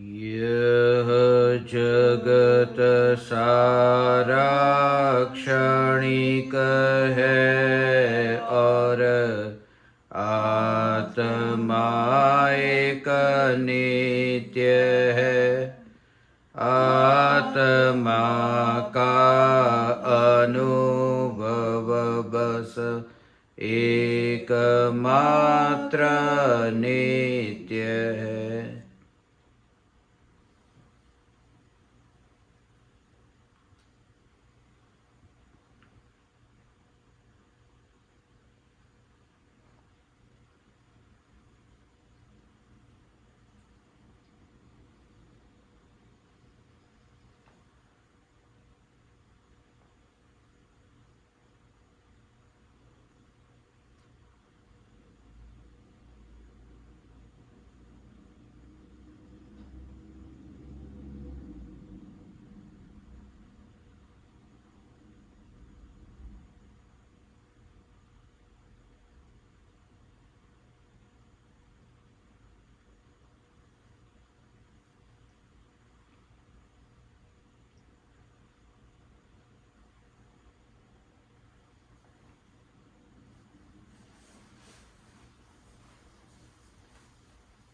यह जगत सारा क्षणिक है और आत्मा एक नित्य है। आत्मा का अनुभव बस एकमात्र नित्य है।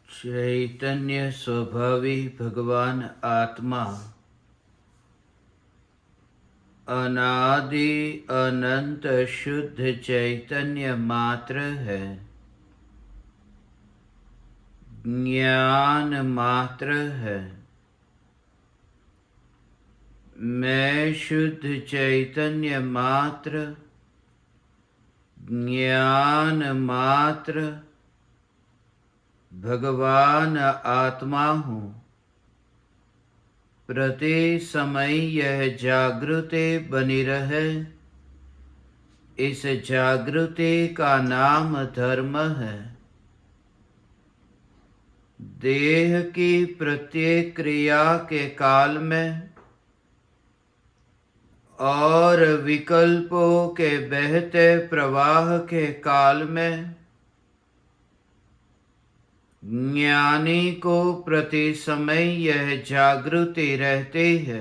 चैतन्य स्वभावी भगवान आत्मा अनादि अनंत शुद्ध चैतन्य मात्र है, ज्ञान मात्र है। मैं शुद्ध चैतन्य मात्र, ज्ञान मात्र भगवान आत्मा हूँ। प्रति समय यह जागृति बनी रहे, इस जागृति का नाम धर्म है। देह की प्रत्येक क्रिया के काल में और विकल्पों के बहते प्रवाह के काल में ज्ञानी को प्रति समय यह जागृति रहती है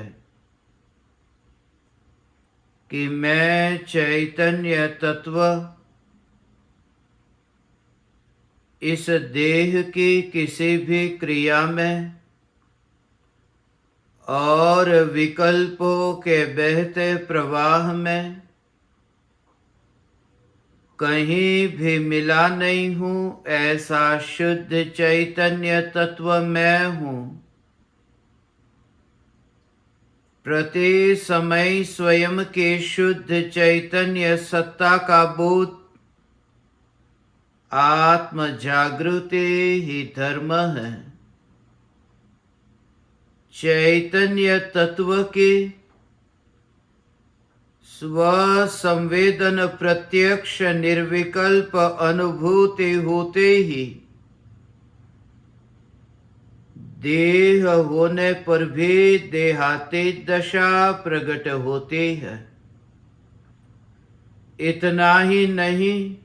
कि मैं चैतन्य तत्व इस देह की किसी भी क्रिया में और विकल्पों के बहते प्रवाह में कहीं भी मिला नहीं हूँ। ऐसा शुद्ध चैतन्य तत्व मैं हूँ। प्रति समय स्वयं के शुद्ध चैतन्य सत्ता का बोध आत्म जागृति ही धर्म है। चैतन्य तत्व की स्व संवेदन प्रत्यक्ष निर्विकल्प अनुभूति होते ही देह होने पर भी देहातीत दशा प्रकट होती है। इतना ही नहीं,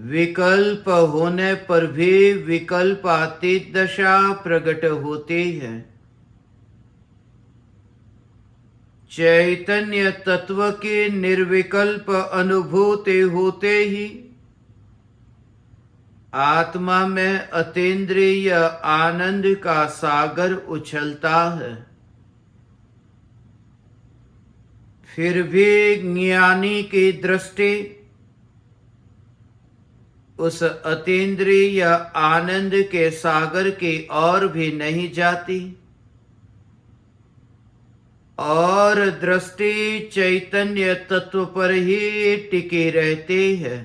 विकल्प होने पर भी विकल्पातीत दशा प्रकट होती है। चैतन्य तत्व की निर्विकल्प अनुभूति होते ही आत्मा में अतीन्द्रिय आनंद का सागर उछलता है। फिर भी ज्ञानी की दृष्टि उस अतीन्द्रिय आनंद के सागर की ओर भी नहीं जाती और दृष्टि चैतन्य तत्व पर ही टिकी रहती है।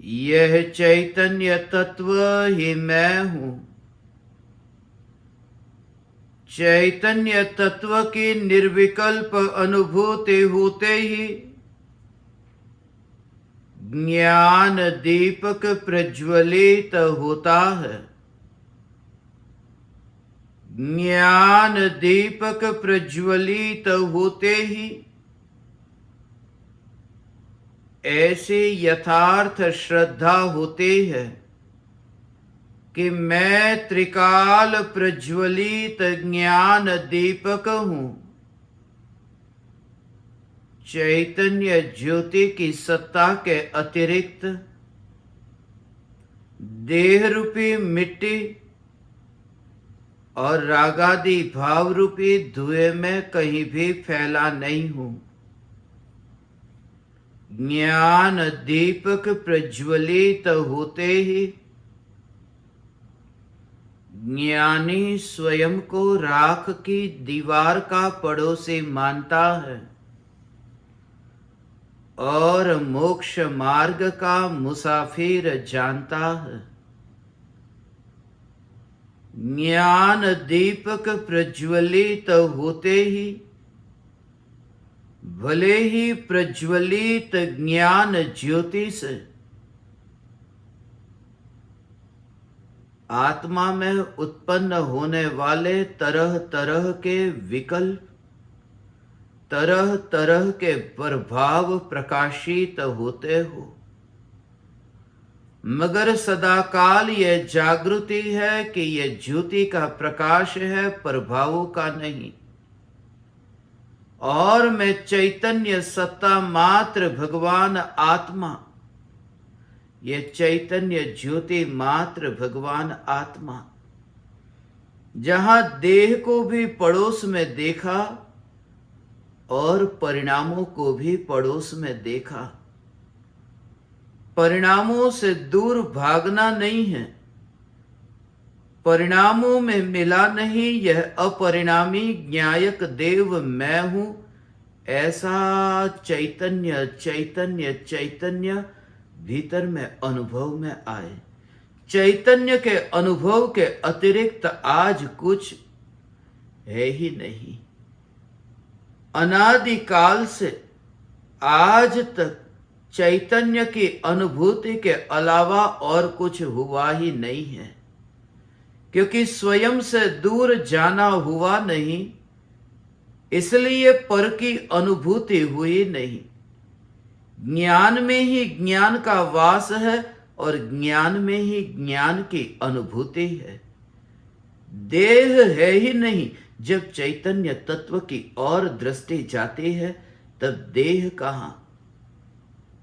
यह चैतन्य तत्व ही मैं हूँ। चैतन्य तत्व की निर्विकल्प अनुभूति होते ही ज्ञान दीपक प्रज्वलित होता है। ज्ञान दीपक प्रज्वलित होते ही ऐसी यथार्थ श्रद्धा होती है कि मैं त्रिकाल प्रज्वलित ज्ञान दीपक हूं। चैतन्य ज्योति की सत्ता के अतिरिक्त देह रूपी मिट्टी और रागादि भाव रूपी धुएं में कहीं भी फैला नहीं हूं। ज्ञान दीपक प्रज्वलित होते ही ज्ञानी स्वयं को राख की दीवार का पड़ोसी मानता है और मोक्ष मार्ग का मुसाफिर जानता है। ज्ञान दीपक प्रज्वलित होते ही भले ही प्रज्वलित ज्ञान ज्योति से आत्मा में उत्पन्न होने वाले तरह तरह के विकल्प, तरह तरह के प्रभाव प्रकाशित होते हो, मगर सदाकाल यह जागृति है कि यह ज्योति का प्रकाश है, प्रभावों का नहीं। और मैं चैतन्य सत्ता मात्र भगवान आत्मा, यह चैतन्य ज्योति मात्र भगवान आत्मा, जहां देह को भी पड़ोस में देखा और परिणामों को भी पड़ोस में देखा। परिणामों से दूर भागना नहीं है, परिणामों में मिला नहीं, यह अपरिणामी ज्ञायक देव मैं हूं, ऐसा चैतन्य चैतन्य चैतन्य भीतर में अनुभव में आए। चैतन्य के अनुभव के अतिरिक्त आज कुछ है ही नहीं। अनादिकाल से आज तक चैतन्य की अनुभूति के अलावा और कुछ हुआ ही नहीं है, क्योंकि स्वयं से दूर जाना हुआ नहीं, इसलिए पर की अनुभूति हुई नहीं। ज्ञान में ही ज्ञान का वास है और ज्ञान में ही ज्ञान की अनुभूति है। देह है ही नहीं। जब चैतन्य तत्व की ओर दृष्टि जाती है तब देह कहां?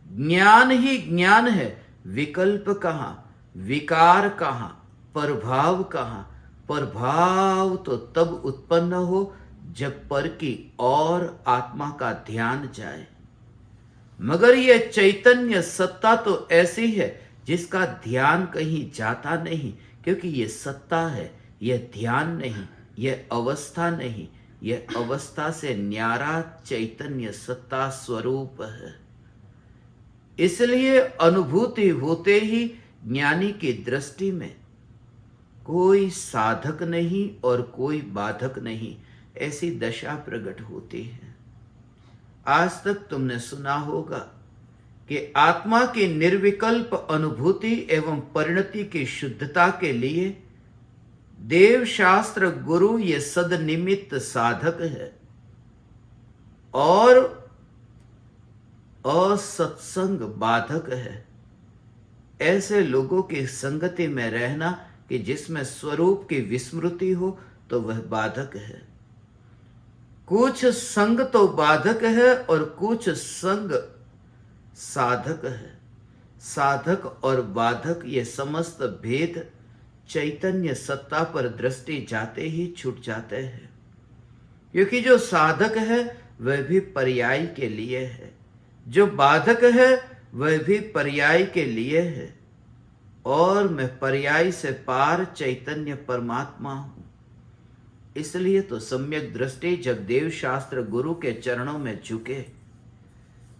ज्ञान ही ज्ञान है, विकल्प कहां, विकार कहां, प्रभाव कहां? प्रभाव तो तब उत्पन्न हो जब पर की ओर आत्मा का ध्यान जाए। मगर यह चैतन्य सत्ता तो ऐसी है जिसका ध्यान कहीं जाता नहीं, क्योंकि यह सत्ता है, यह ध्यान नहीं, यह अवस्था नहीं, यह अवस्था से न्यारा चैतन्य सत्ता स्वरूप है। इसलिए अनुभूति होते ही ज्ञानी की दृष्टि में कोई साधक नहीं और कोई बाधक नहीं, ऐसी दशा प्रकट होती है। आज तक तुमने सुना होगा कि आत्मा की निर्विकल्प अनुभूति एवं परिणति की शुद्धता के लिए देव शास्त्र गुरु ये सदनिमित्त साधक है और असत्संग बाधक है। ऐसे लोगों की संगति में रहना कि जिसमें स्वरूप की विस्मृति हो तो वह बाधक है। कुछ संग तो बाधक है और कुछ संग साधक है। साधक और बाधक ये समस्त भेद चैतन्य सत्ता पर दृष्टि जाते ही छूट जाते हैं, क्योंकि जो साधक है वह भी पर्याय के लिए है, जो बाधक है वह भी पर्याय के लिए है, और मैं पर्याय से पार चैतन्य परमात्मा हूं। इसलिए तो सम्यक दृष्टि जब देव शास्त्र गुरु के चरणों में झुके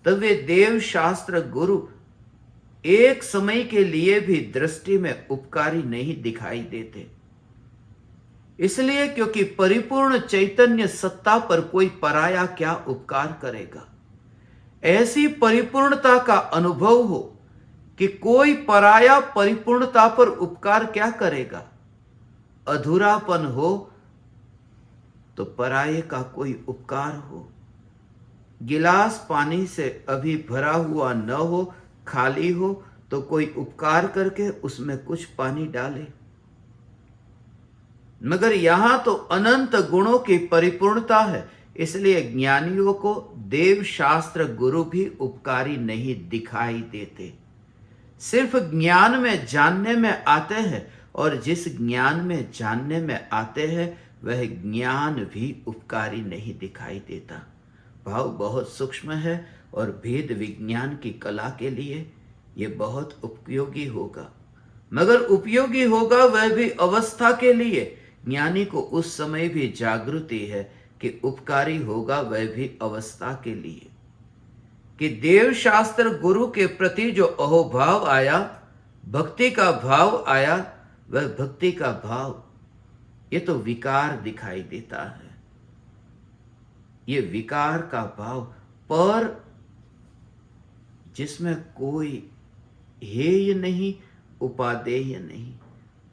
तब वे देव शास्त्र गुरु एक समय के लिए भी दृष्टि में उपकारी नहीं दिखाई देते। इसलिए क्योंकि परिपूर्ण चैतन्य सत्ता पर कोई पराया क्या उपकार करेगा। ऐसी परिपूर्णता का अनुभव हो कि कोई पराया परिपूर्णता पर उपकार क्या करेगा। अधूरापन हो तो पराये का कोई उपकार हो। गिलास पानी से अभी भरा हुआ न हो, खाली हो, तो कोई उपकार करके उसमें कुछ पानी डाले। मगर यहां तो अनंत गुणों की परिपूर्णता है, इसलिए ज्ञानियों को देव शास्त्र गुरु भी उपकारी नहीं दिखाई देते। सिर्फ ज्ञान में जानने में आते हैं, और जिस ज्ञान में जानने में आते हैं वह ज्ञान भी उपकारी नहीं दिखाई देता। भाव बहुत सूक्ष्म है और भेद विज्ञान की कला के लिए यह बहुत उपयोगी होगा, मगर उपयोगी होगा वह भी अवस्था के लिए। ज्ञानी को उस समय भी जागृति है कि उपकारी होगा वह भी अवस्था के लिए, कि देव शास्त्र गुरु के प्रति जो अहोभाव आया, भक्ति का भाव आया, वह भक्ति का भाव ये तो विकार दिखाई देता है। ये विकार का भाव, पर जिसमें कोई हेय नहीं, उपादेय नहीं।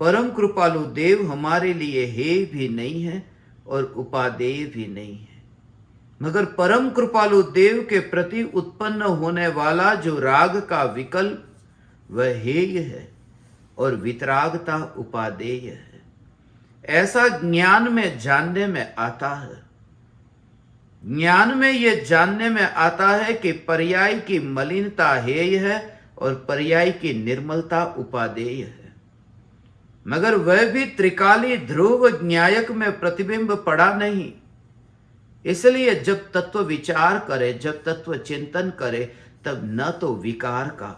परम कृपालु देव हमारे लिए हेय भी नहीं है और उपादेय भी नहीं है, मगर परम कृपालु देव के प्रति उत्पन्न होने वाला जो राग का विकल्प वह हेय है और वितरागता उपादेय है। ऐसा ज्ञान में जानने में आता है। ज्ञान में यह जानने में आता है कि पर्याय की मलिनता हेय है और पर्याय की निर्मलता उपादेय है, मगर वह भी त्रिकाली ध्रुव न्यायक में प्रतिबिंब पड़ा नहीं। इसलिए जब तत्व विचार करे, जब तत्व चिंतन करे, तब न तो विकार का,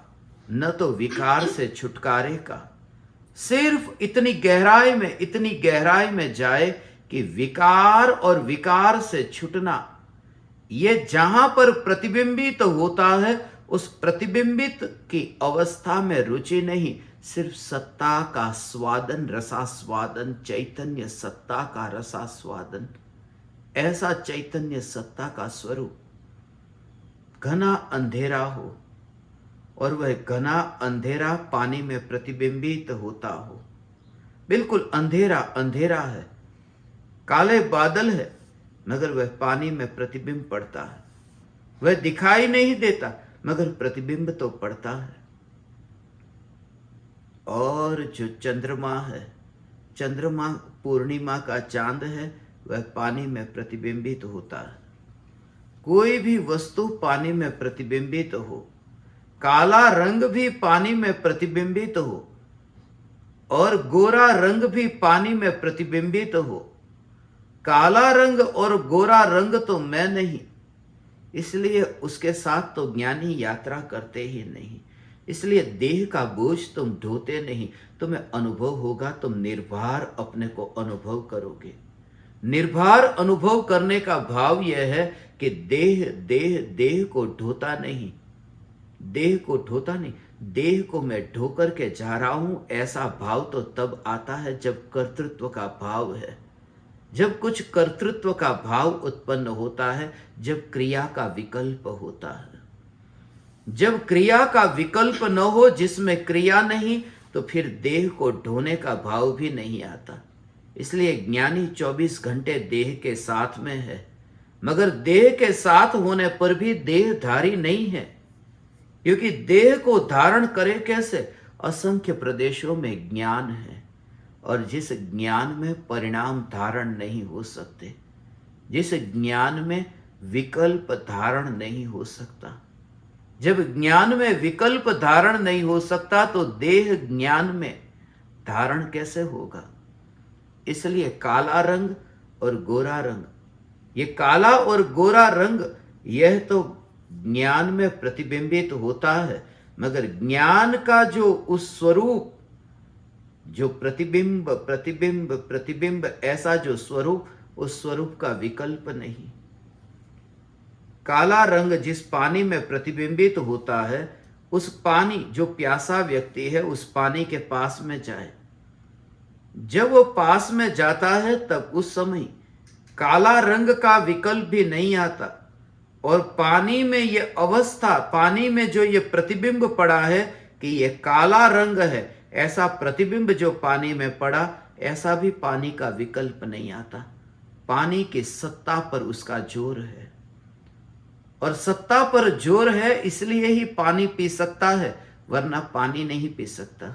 न तो विकार से छुटकारे का, सिर्फ इतनी गहराई में जाए कि विकार और विकार से छूटना, ये जहां पर प्रतिबिंबित होता है उस प्रतिबिंबित की अवस्था में रुचि नहीं, सिर्फ सत्ता का स्वादन, रसास्वादन, चैतन्य सत्ता का रसास्वादन। ऐसा चैतन्य सत्ता का स्वरूप घना अंधेरा हो और वह घना अंधेरा पानी में प्रतिबिंबित होता हो। बिल्कुल अंधेरा अंधेरा है, काले बादल है, मगर वह पानी में प्रतिबिंब पड़ता है। वह दिखाई नहीं देता मगर प्रतिबिंब तो पड़ता है। और जो चंद्रमा है, चंद्रमा पूर्णिमा का चांद है, वह पानी में प्रतिबिंबित होता है। कोई भी वस्तु पानी में प्रतिबिंबित हो, काला रंग भी पानी में प्रतिबिंबित हो और गोरा रंग भी पानी में प्रतिबिंबित हो। काला रंग और गोरा रंग तो मैं नहीं, इसलिए उसके साथ तो ज्ञानी यात्रा करते ही नहीं। इसलिए देह का बोझ तुम ढोते नहीं, तुम्हें अनुभव होगा, तुम निर्भर अपने को अनुभव करोगे। निर्भर अनुभव करने का भाव यह है कि देह को ढोता नहीं, देह को ढोता नहीं, देह को मैं ढोकर के जा रहा हूं, ऐसा भाव तो तब आता है जब कर्तृत्व का भाव है, जब कुछ कर्तृत्व का भाव उत्पन्न होता है, जब क्रिया का विकल्प होता है। जब क्रिया का विकल्प न हो, जिसमें क्रिया नहीं, तो फिर देह को ढोने का भाव भी नहीं आता। इसलिए ज्ञानी 24 घंटे देह के साथ में है, मगर देह के साथ होने पर भी देहधारी नहीं है, क्योंकि देह को धारण करे कैसे? असंख्य प्रदेशों में ज्ञान है, और जिस ज्ञान में परिणाम धारण नहीं हो सकते, जिस ज्ञान में विकल्प धारण नहीं हो सकता, जब ज्ञान में विकल्प धारण नहीं हो सकता तो देह ज्ञान में धारण कैसे होगा? इसलिए काला रंग और गोरा रंग, ये काला और गोरा रंग यह तो ज्ञान में प्रतिबिंबित होता है, मगर ज्ञान का जो उस स्वरूप, जो प्रतिबिंब प्रतिबिंब प्रतिबिंब ऐसा जो स्वरूप, उस स्वरूप का विकल्प नहीं। काला रंग जिस पानी में प्रतिबिंबित होता है, उस पानी, जो प्यासा व्यक्ति है उस पानी के पास में जाए, जब वो पास में जाता है तब उस समय काला रंग का विकल्प भी नहीं आता, और पानी में ये अवस्था, पानी में जो ये प्रतिबिंब पड़ा है कि ये काला रंग है, ऐसा प्रतिबिंब जो पानी में पड़ा, ऐसा भी पानी का विकल्प नहीं आता। पानी की सत्ता पर उसका जोर है, और सत्ता पर जोर है इसलिए ही पानी पी सकता है, वरना पानी नहीं पी सकता।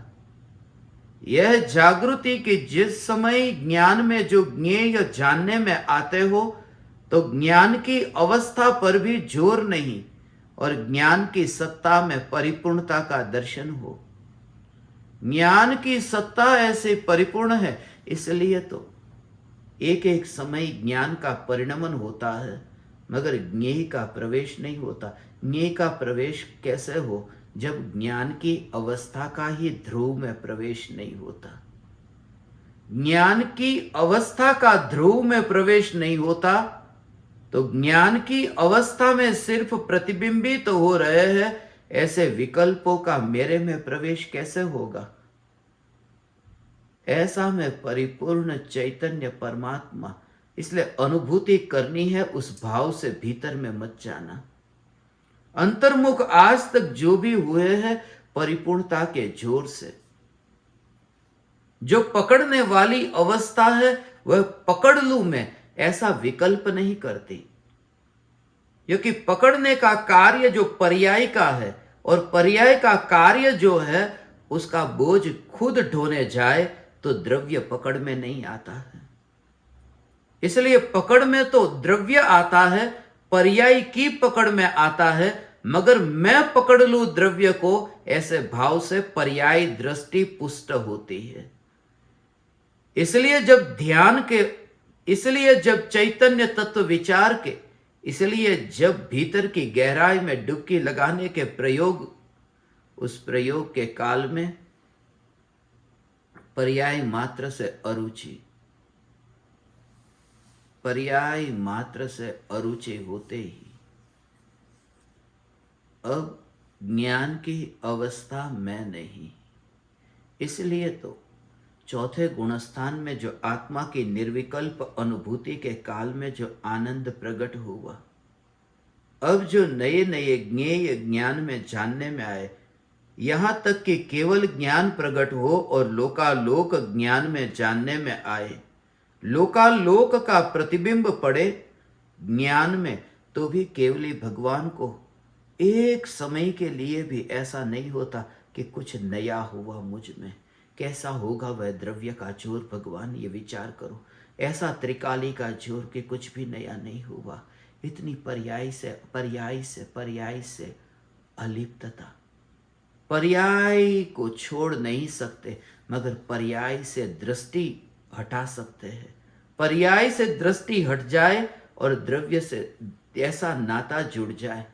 यह जागृति कि जिस समय ज्ञान में जो ज्ञेय जानने में आते हो तो ज्ञान की अवस्था पर भी जोर नहीं और ज्ञान की सत्ता में परिपूर्णता का दर्शन हो। ज्ञान की सत्ता ऐसे परिपूर्ण है, इसलिए तो एक एक समय ज्ञान का परिणमन होता है मगर ज्ञेय का प्रवेश नहीं होता। ज्ञेय का प्रवेश कैसे हो जब ज्ञान की अवस्था का ही ध्रुव में प्रवेश नहीं होता। ज्ञान की अवस्था का ध्रुव में प्रवेश नहीं होता तो ज्ञान की अवस्था में सिर्फ प्रतिबिंबित तो हो रहे हैं, ऐसे विकल्पों का मेरे में प्रवेश कैसे होगा। ऐसा में परिपूर्ण चैतन्य परमात्मा, इसलिए अनुभूति करनी है उस भाव से भीतर में मत जाना। अंतर्मुख आज तक जो भी हुए हैं परिपूर्णता के जोर से। जो पकड़ने वाली अवस्था है वह पकड़ लूं मैं ऐसा विकल्प नहीं करती, क्योंकि पकड़ने का कार्य जो पर्याय का है और पर्याय का कार्य जो है उसका बोझ खुद ढोने जाए तो द्रव्य पकड़ में नहीं आता है। इसलिए पकड़ में तो द्रव्य आता है, पर्याय की पकड़ में आता है, मगर मैं पकड़ लूं द्रव्य को ऐसे भाव से पर्याय दृष्टि पुष्ट होती है। इसलिए जब चैतन्य तत्व विचार के, इसलिए जब भीतर की गहराई में डुबकी लगाने के प्रयोग, उस प्रयोग के काल में पर्याय मात्र से अरुचि होते ही अब ज्ञान की अवस्था में नहीं। इसलिए तो चौथे गुणस्थान में जो आत्मा की निर्विकल्प अनुभूति के काल में जो आनंद प्रकट हुआ, अब जो नए नए ज्ञेय ज्ञान में जानने में आए, यहां तक कि केवल ज्ञान प्रकट हो और लोकालोक ज्ञान में जानने में आए, लोकालोक का प्रतिबिंब पड़े ज्ञान में, तो भी केवली भगवान को एक समय के लिए भी ऐसा नहीं होता कि कुछ नया हुआ मुझ में। कैसा होगा वह द्रव्य का जोर भगवान, ये विचार करो। ऐसा त्रिकाली का जोर कि कुछ भी नया नहीं हुआ। इतनी पर्याय से अलिप्तता। पर्याय को छोड़ नहीं सकते मगर पर्याय से दृष्टि हटा सकते हैं। पर्याय से दृष्टि हट जाए और द्रव्य से ऐसा नाता जुड़ जाए,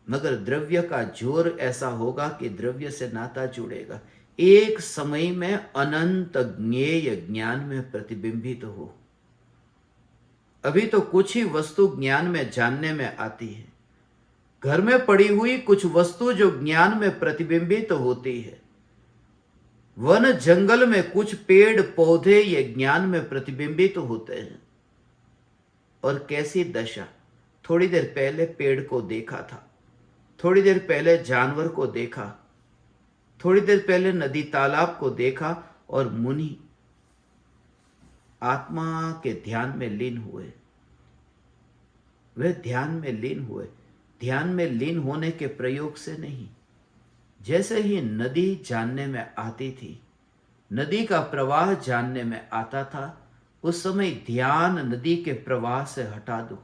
मगर द्रव्य का जोर ऐसा होगा कि द्रव्य से नाता जुड़ेगा, एक समय में अनंत ज्ञेय ज्ञान में प्रतिबिंबित हो। अभी तो कुछ ही वस्तु ज्ञान में जानने में आती है। घर में पड़ी हुई कुछ वस्तु जो ज्ञान में प्रतिबिंबित होती है, वन जंगल में कुछ पेड़ पौधे ये ज्ञान में प्रतिबिंबित होते हैं। और कैसी दशा, थोड़ी देर पहले पेड़ को देखा था, थोड़ी देर पहले जानवर को देखा, थोड़ी देर पहले नदी तालाब को देखा और मुनि आत्मा के ध्यान में लीन हुए। वे ध्यान में लीन हुए, ध्यान में लीन होने के प्रयोग से नहीं। जैसे ही नदी जानने में आती थी, नदी का प्रवाह जानने में आता था, उस समय ध्यान नदी के प्रवाह से हटा दो।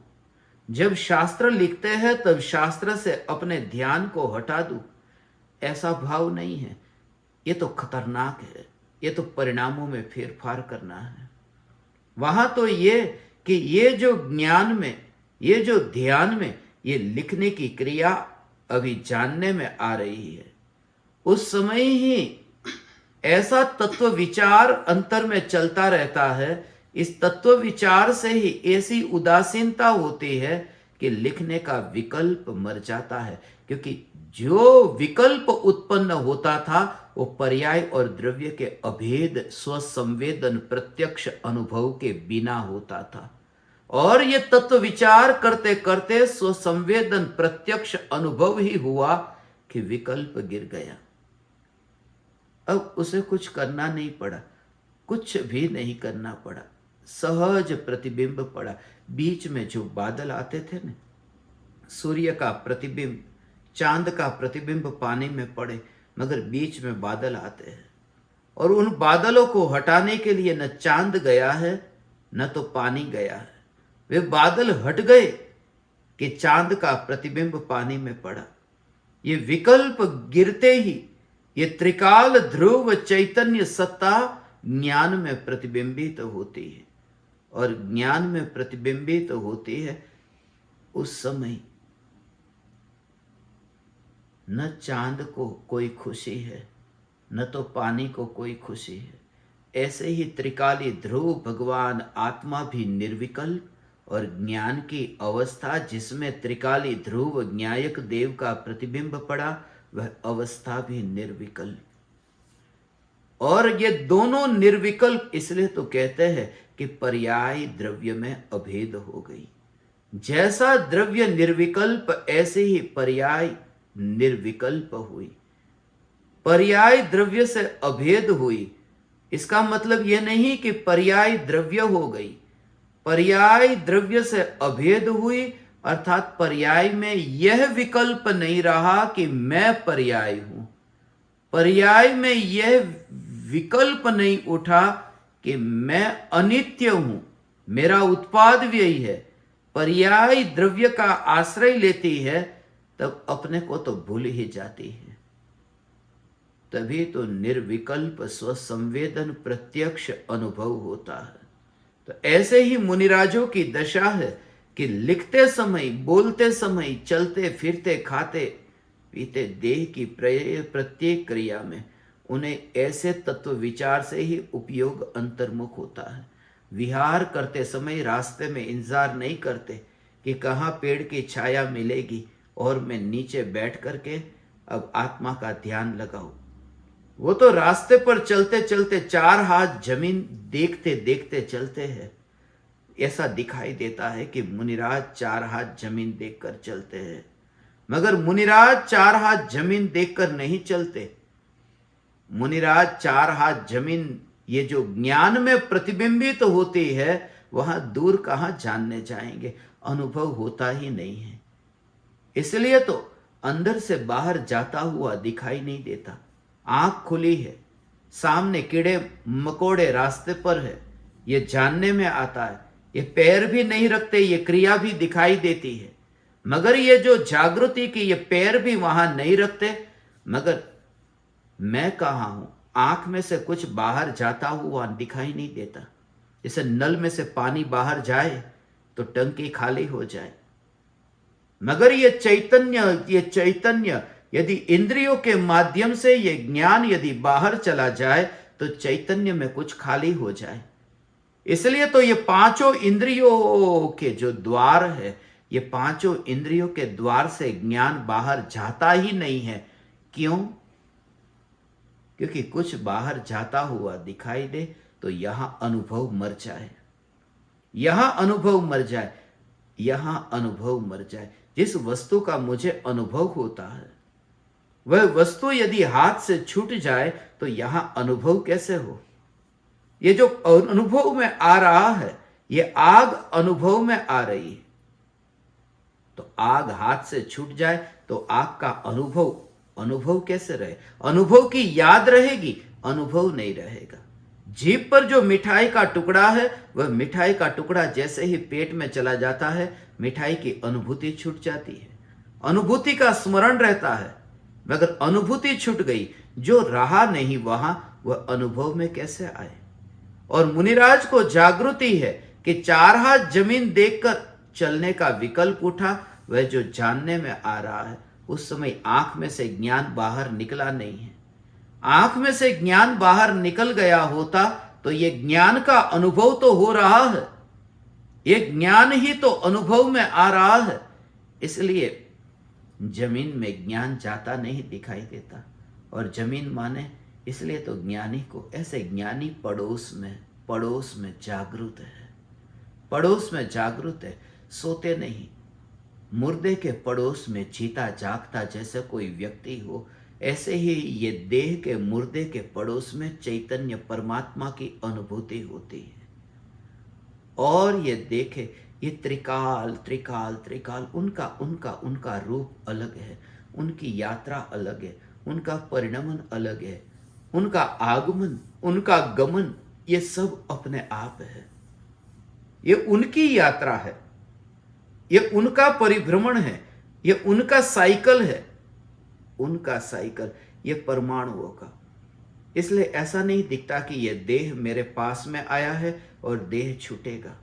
जब शास्त्र लिखते हैं तब शास्त्र से अपने ध्यान को हटा दो, ऐसा भाव नहीं है। ये तो खतरनाक है, ये तो परिणामों में फेरफार करना है। वहां तो ये कि ये जो ज्ञान में, ये जो ध्यान में, ये लिखने की क्रिया अभी जानने में आ रही है, उस समय ही ऐसा तत्व विचार अंतर में चलता रहता है। इस तत्व विचार से ही ऐसी उदासीनता होती है कि लिखने का विकल्प मर जाता है, क्योंकि जो विकल्प उत्पन्न होता था वो पर्याय और द्रव्य के अभेद स्वसंवेदन प्रत्यक्ष अनुभव के बिना होता था। और ये तत्व विचार करते करते स्वसंवेदन प्रत्यक्ष अनुभव ही हुआ कि विकल्प गिर गया। अब उसे कुछ करना नहीं पड़ा, कुछ भी नहीं करना पड़ा, सहज प्रतिबिंब पड़ा। बीच में जो बादल आते थे ना, सूर्य का प्रतिबिंब, चांद का प्रतिबिंब पानी में पड़े, मगर बीच में बादल आते हैं। और उन बादलों को हटाने के लिए न चांद गया है न तो पानी गया है। वे बादल हट गए कि चांद का प्रतिबिंब पानी में पड़ा। ये विकल्प गिरते ही ये त्रिकाल ध्रुव चैतन्य सत्ता ज्ञान में प्रतिबिंबित होती है, और ज्ञान में प्रतिबिंबित होती है उस समय न चांद को कोई खुशी है न तो पानी को कोई खुशी है। ऐसे ही त्रिकाली ध्रुव भगवान आत्मा भी निर्विकल्प, और ज्ञान की अवस्था जिसमें त्रिकाली ध्रुव ज्ञायक देव का प्रतिबिंब पड़ा, वह अवस्था भी निर्विकल्प। और ये दोनों निर्विकल्प इसलिए तो कहते हैं कि पर्याय द्रव्य में अभेद हो गई। जैसा द्रव्य निर्विकल्प ऐसे ही पर्याय निर्विकल्प हुई। पर्याय द्रव्य से अभेद हुई, इसका मतलब यह नहीं कि पर्याय द्रव्य हो गई। पर्याय द्रव्य से अभेद हुई अर्थात पर्याय में यह विकल्प नहीं रहा कि मैं पर्याय हूं। पर्याय में यह विकल्प नहीं उठा कि मैं अनित्य हूं, मेरा उत्पाद व्यय है। पर्याय द्रव्य का आश्रय लेती है तब अपने को तो भूल ही जाती है। तभी तो निर्विकल्प स्वसंवेदन प्रत्यक्ष अनुभव होता है। तो ऐसे ही मुनिराजों की दशा है कि लिखते समय, बोलते समय, चलते फिरते, खाते पीते देह की प्रत्येक क्रिया में उन्हें ऐसे तत्व विचार से ही उपयोग अंतर्मुख होता है। विहार करते समय रास्ते में इंतजार नहीं करते कि कहाँ पेड़ की छाया मिलेगी और मैं नीचे बैठ करके अब आत्मा का ध्यान लगाऊं। वो तो रास्ते पर चलते चलते चार हाथ जमीन देखते देखते चलते हैं। ऐसा दिखाई देता है कि मुनिराज चार हाथ जमीन देखकर चलते हैं, मगर मुनिराज चार हाथ जमीन देखकर नहीं चलते। मुनिराज चार हाथ जमीन ये जो ज्ञान में प्रतिबिंबित तो होती है, वहां दूर कहां जानने जाएंगे, अनुभव होता ही नहीं है। इसलिए तो अंदर से बाहर जाता हुआ दिखाई नहीं देता। आंख खुली है, सामने कीड़े मकोड़े रास्ते पर है, ये जानने में आता है। ये पैर भी नहीं रखते, ये क्रिया भी दिखाई देती है, मगर ये जो जागृति की ये पैर भी वहां नहीं रखते, मगर मैं कहाँ हूं। आंख में से कुछ बाहर जाता हुआ दिखाई नहीं देता। जैसे नल में से पानी बाहर जाए तो टंकी खाली हो जाए, मगर ये चैतन्य यदि इंद्रियों के माध्यम से ये ज्ञान यदि बाहर चला जाए तो चैतन्य में कुछ खाली हो जाए। इसलिए तो ये पांचों इंद्रियों के जो द्वार है, ये पांचों इंद्रियों के द्वार से ज्ञान बाहर जाता ही नहीं है। क्यों? क्योंकि कुछ बाहर जाता हुआ दिखाई दे तो यहां अनुभव मर जाए, यहां अनुभव मर जाए, यहां अनुभव मर जाए। जिस वस्तु का मुझे अनुभव होता है वह वस्तु यदि हाथ से छूट जाए तो यहां अनुभव कैसे हो? ये जो अनुभव में आ रहा है, ये आग अनुभव में आ रही है, तो आग हाथ से छूट जाए तो आग का अनुभव कैसे रहे? अनुभव की याद रहेगी, अनुभव नहीं रहेगा। जीभ पर जो मिठाई का टुकड़ा है, वह मिठाई का टुकड़ा जैसे ही पेट में चला जाता है, मिठाई की अनुभूति छूट जाती है, अनुभूति का स्मरण रहता है, मगर अनुभूति छूट गई, जो रहा नहीं वहां, वह अनुभव में कैसे आए? और मुनिराज को जागृति है कि चार हाथ जमीन देखकर चलने का विकल्प उठा। वह जो जानने में आ रहा है, उस समय आंख में से ज्ञान बाहर निकला नहीं है। आंख में से ज्ञान बाहर निकल गया होता तो यह ज्ञान का अनुभव तो हो रहा है, यह ज्ञान ही तो अनुभव में आ रहा है। इसलिए जमीन में ज्ञान जाता नहीं दिखाई देता, और जमीन माने इसलिए तो ज्ञानी को ऐसे ज्ञानी पड़ोस में जागृत है, पड़ोस में जागृत है, सोते नहीं। मुर्दे के पड़ोस में जीता जागता जैसे कोई व्यक्ति हो, ऐसे ही ये देह के मुर्दे के पड़ोस में चैतन्य परमात्मा की अनुभूति होती है। और ये देखे, ये त्रिकाल उनका रूप अलग है, उनकी यात्रा अलग है, उनका परिणमन अलग है, उनका आगमन, उनका गमन, ये सब अपने आप है। ये उनकी यात्रा है, ये उनका परिभ्रमण है, ये उनका साइकिल है, उनका साइकिल, ये परमाणुओं का। इसलिए ऐसा नहीं दिखता कि यह देह मेरे पास में आया है और देह छूटेगा,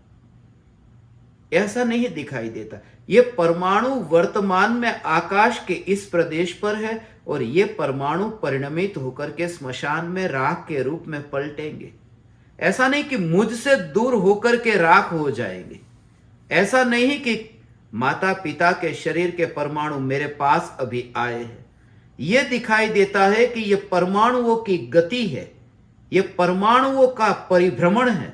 ऐसा नहीं दिखाई देता। ये परमाणु वर्तमान में आकाश के इस प्रदेश पर है और ये परमाणु परिणमित होकर के स्मशान में राख के रूप में पलटेंगे। ऐसा नहीं कि मुझसे दूर होकर के राख हो जाएंगे, ऐसा नहीं कि माता पिता के शरीर के परमाणु मेरे पास अभी आए हैं। यह दिखाई देता है कि यह परमाणुओं की गति है, यह परमाणुओं का परिभ्रमण है।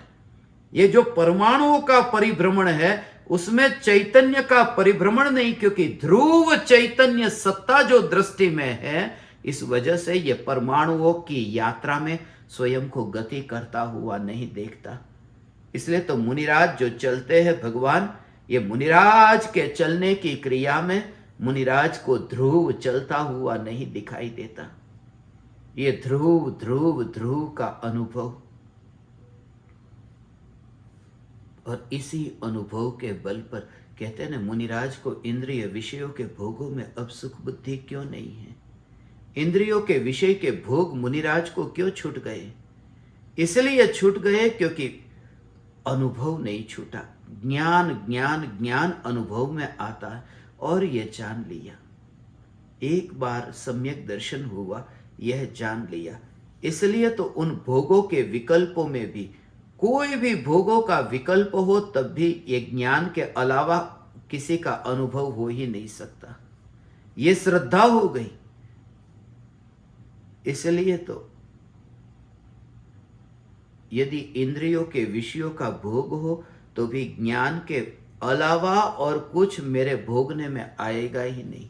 ये जो परमाणुओं का परिभ्रमण है उसमें चैतन्य का परिभ्रमण नहीं, क्योंकि ध्रुव चैतन्य सत्ता जो दृष्टि में है, इस वजह से यह परमाणुओं की यात्रा में स्वयं को गति करता हुआ नहीं देखता। इसलिए तो मुनिराज जो चलते हैं भगवान, ये मुनिराज के चलने की क्रिया में मुनिराज को ध्रुव चलता हुआ नहीं दिखाई देता। ये ध्रुव ध्रुव ध्रुव का अनुभव, और इसी अनुभव के बल पर कहते हैं ना, मुनिराज को इंद्रिय विषयों के भोगों में अब सुख बुद्धि क्यों नहीं है। इंद्रियों के विषय के भोग मुनिराज को क्यों छूट गए? इसलिए छूट गए क्योंकि अनुभव नहीं छूटा। ज्ञान ज्ञान ज्ञान अनुभव में आता है और यह जान लिया, एक बार सम्यक दर्शन हुआ, यह जान लिया। इसलिए तो उन भोगों के विकल्पों में भी, कोई भी भोगों का विकल्प हो तब भी ये ज्ञान के अलावा किसी का अनुभव हो ही नहीं सकता। ये श्रद्धा हो गई। इसलिए तो यदि इंद्रियों के विषयों का भोग हो तो भी ज्ञान के अलावा और कुछ मेरे भोगने में आएगा ही नहीं,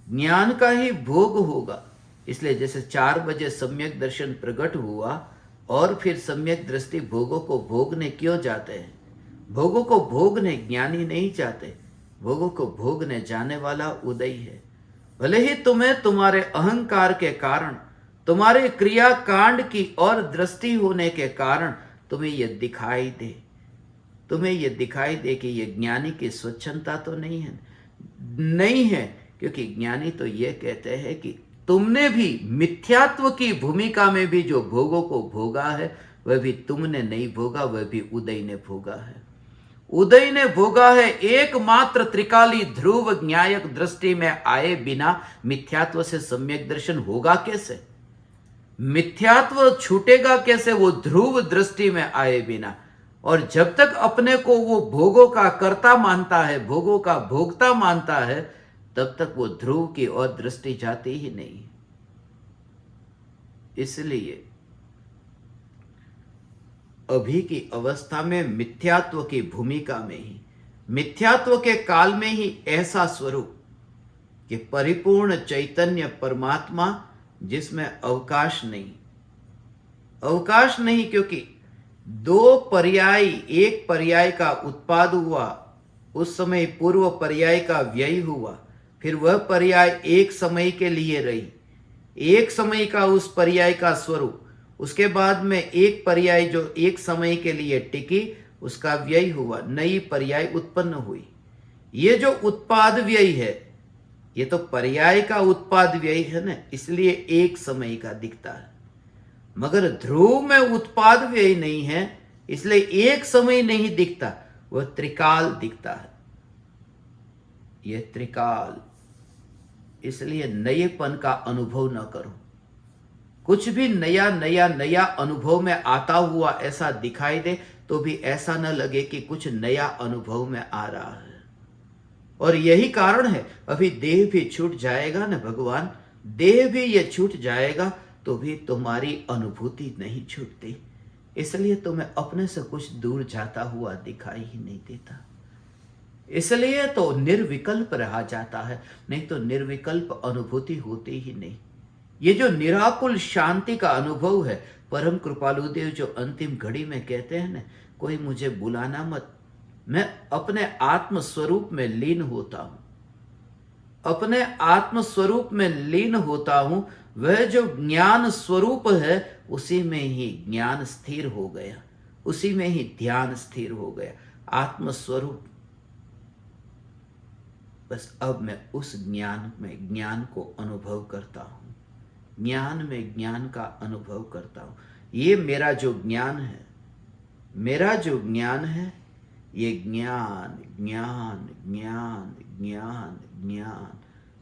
ज्ञान का ही भोग होगा। इसलिए जैसे 4 बजे सम्यक दर्शन प्रकट हुआ और फिर सम्यक दृष्टि भोगों को भोगने क्यों जाते हैं? भोगों को भोगने ज्ञानी नहीं जाते, भोगों को भोगने जाने वाला उदय है। भले ही तुम्हें तुम्हारे अहंकार के कारण, तुम्हारे क्रिया कांड की और दृष्टि होने के कारण तुम्हें यह दिखाई दे, तुम्हें यह दिखाई दे कि यह ज्ञानी की स्वच्छंदता तो नहीं है, नहीं है, क्योंकि ज्ञानी तो यह कहते हैं कि तुमने भी मिथ्यात्व की भूमिका में भी जो भोगों को भोगा है वह भी तुमने नहीं भोगा, वह भी उदय ने भोगा है। उदय ने भोगा है। एकमात्र त्रिकाली ध्रुव न्यायक दृष्टि में आए बिना मिथ्यात्व से सम्यक दर्शन होगा कैसे? मिथ्यात्व छूटेगा कैसे? वो ध्रुव दृष्टि में आए बिना। और जब तक अपने को वो भोगों का कर्ता मानता है, भोगों का भोगता मानता है, तब तक वो ध्रुव की ओर दृष्टि जाती ही नहीं। इसलिए अभी की अवस्था में मिथ्यात्व की भूमिका में ही, मिथ्यात्व के काल में ही ऐसा स्वरूप कि परिपूर्ण चैतन्य परमात्मा जिसमें अवकाश नहीं, अवकाश नहीं, क्योंकि 2 पर्याय, एक पर्याय का उत्पाद हुआ, उस समय पूर्व पर्याय का व्यय हुआ, फिर वह पर्याय एक समय के लिए रही, एक समय का उस पर्याय का स्वरूप, उसके बाद में एक पर्याय जो एक समय के लिए टिकी, उसका व्यय हुआ, नई पर्याय उत्पन्न हुई। ये जो उत्पाद व्यय है, ये तो पर्याय का उत्पाद व्यय है ना, इसलिए एक समय का दिखता है। मगर ध्रुव में उत्पाद व्यय नहीं है, इसलिए एक समय नहीं दिखता, वह त्रिकाल दिखता है। यह त्रिकाल, इसलिए नएपन का अनुभव न करो। कुछ भी नया नया नया अनुभव में आता हुआ ऐसा दिखाई दे तो भी ऐसा न लगे कि कुछ नया अनुभव में आ रहा है। और यही कारण है, अभी देह भी छूट जाएगा ना भगवान, देह भी ये छूट जाएगा तो भी तुम्हारी अनुभूति नहीं छूटती। इसलिए तुम्हें अपने से कुछ दूर जाता हुआ दिखाई ही नहीं देता। इसलिए तो निर्विकल्प रहा जाता है, नहीं तो निर्विकल्प अनुभूति होती ही नहीं। ये जो निराकुल शांति का अनुभव है, परम कृपालुदेव जो अंतिम घड़ी में कहते हैं ना, कोई मुझे बुलाना मत, मैं अपने आत्म स्वरूप में लीन होता हूं, अपने आत्म स्वरूप में लीन होता हूं, वह जो ज्ञान स्वरूप है उसी में ही ज्ञान स्थिर हो गया, उसी में ही ध्यान स्थिर हो गया, आत्म स्वरूप। बस अब मैं उस ज्ञान में ज्ञान को अनुभव करता हूं, ज्ञान में ज्ञान का अनुभव करता हूं। ये मेरा जो ज्ञान है, मेरा जो ज्ञान है, ये ज्ञान ज्ञान ज्ञान ज्ञान ज्ञान,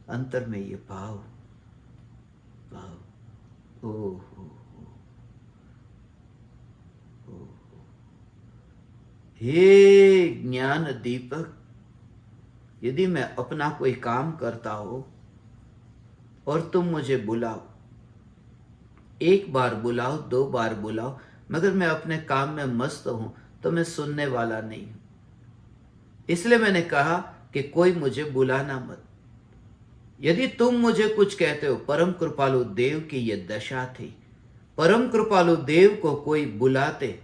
अंतर में ये भाव भाव। ओ हे ज्ञान दीपक, यदि मैं अपना कोई काम करता हो और तुम मुझे बुलाओ, एक बार बुलाओ, 2 बार बुलाओ, मगर मैं अपने काम में मस्त हूं, तो मैं सुनने वाला नहीं हूं। इसलिए मैंने कहा कि कोई मुझे बुलाना मत। यदि तुम मुझे कुछ कहते हो, परम कृपालु देव की यह दशा थी। परम कृपालु देव को कोई बुलाते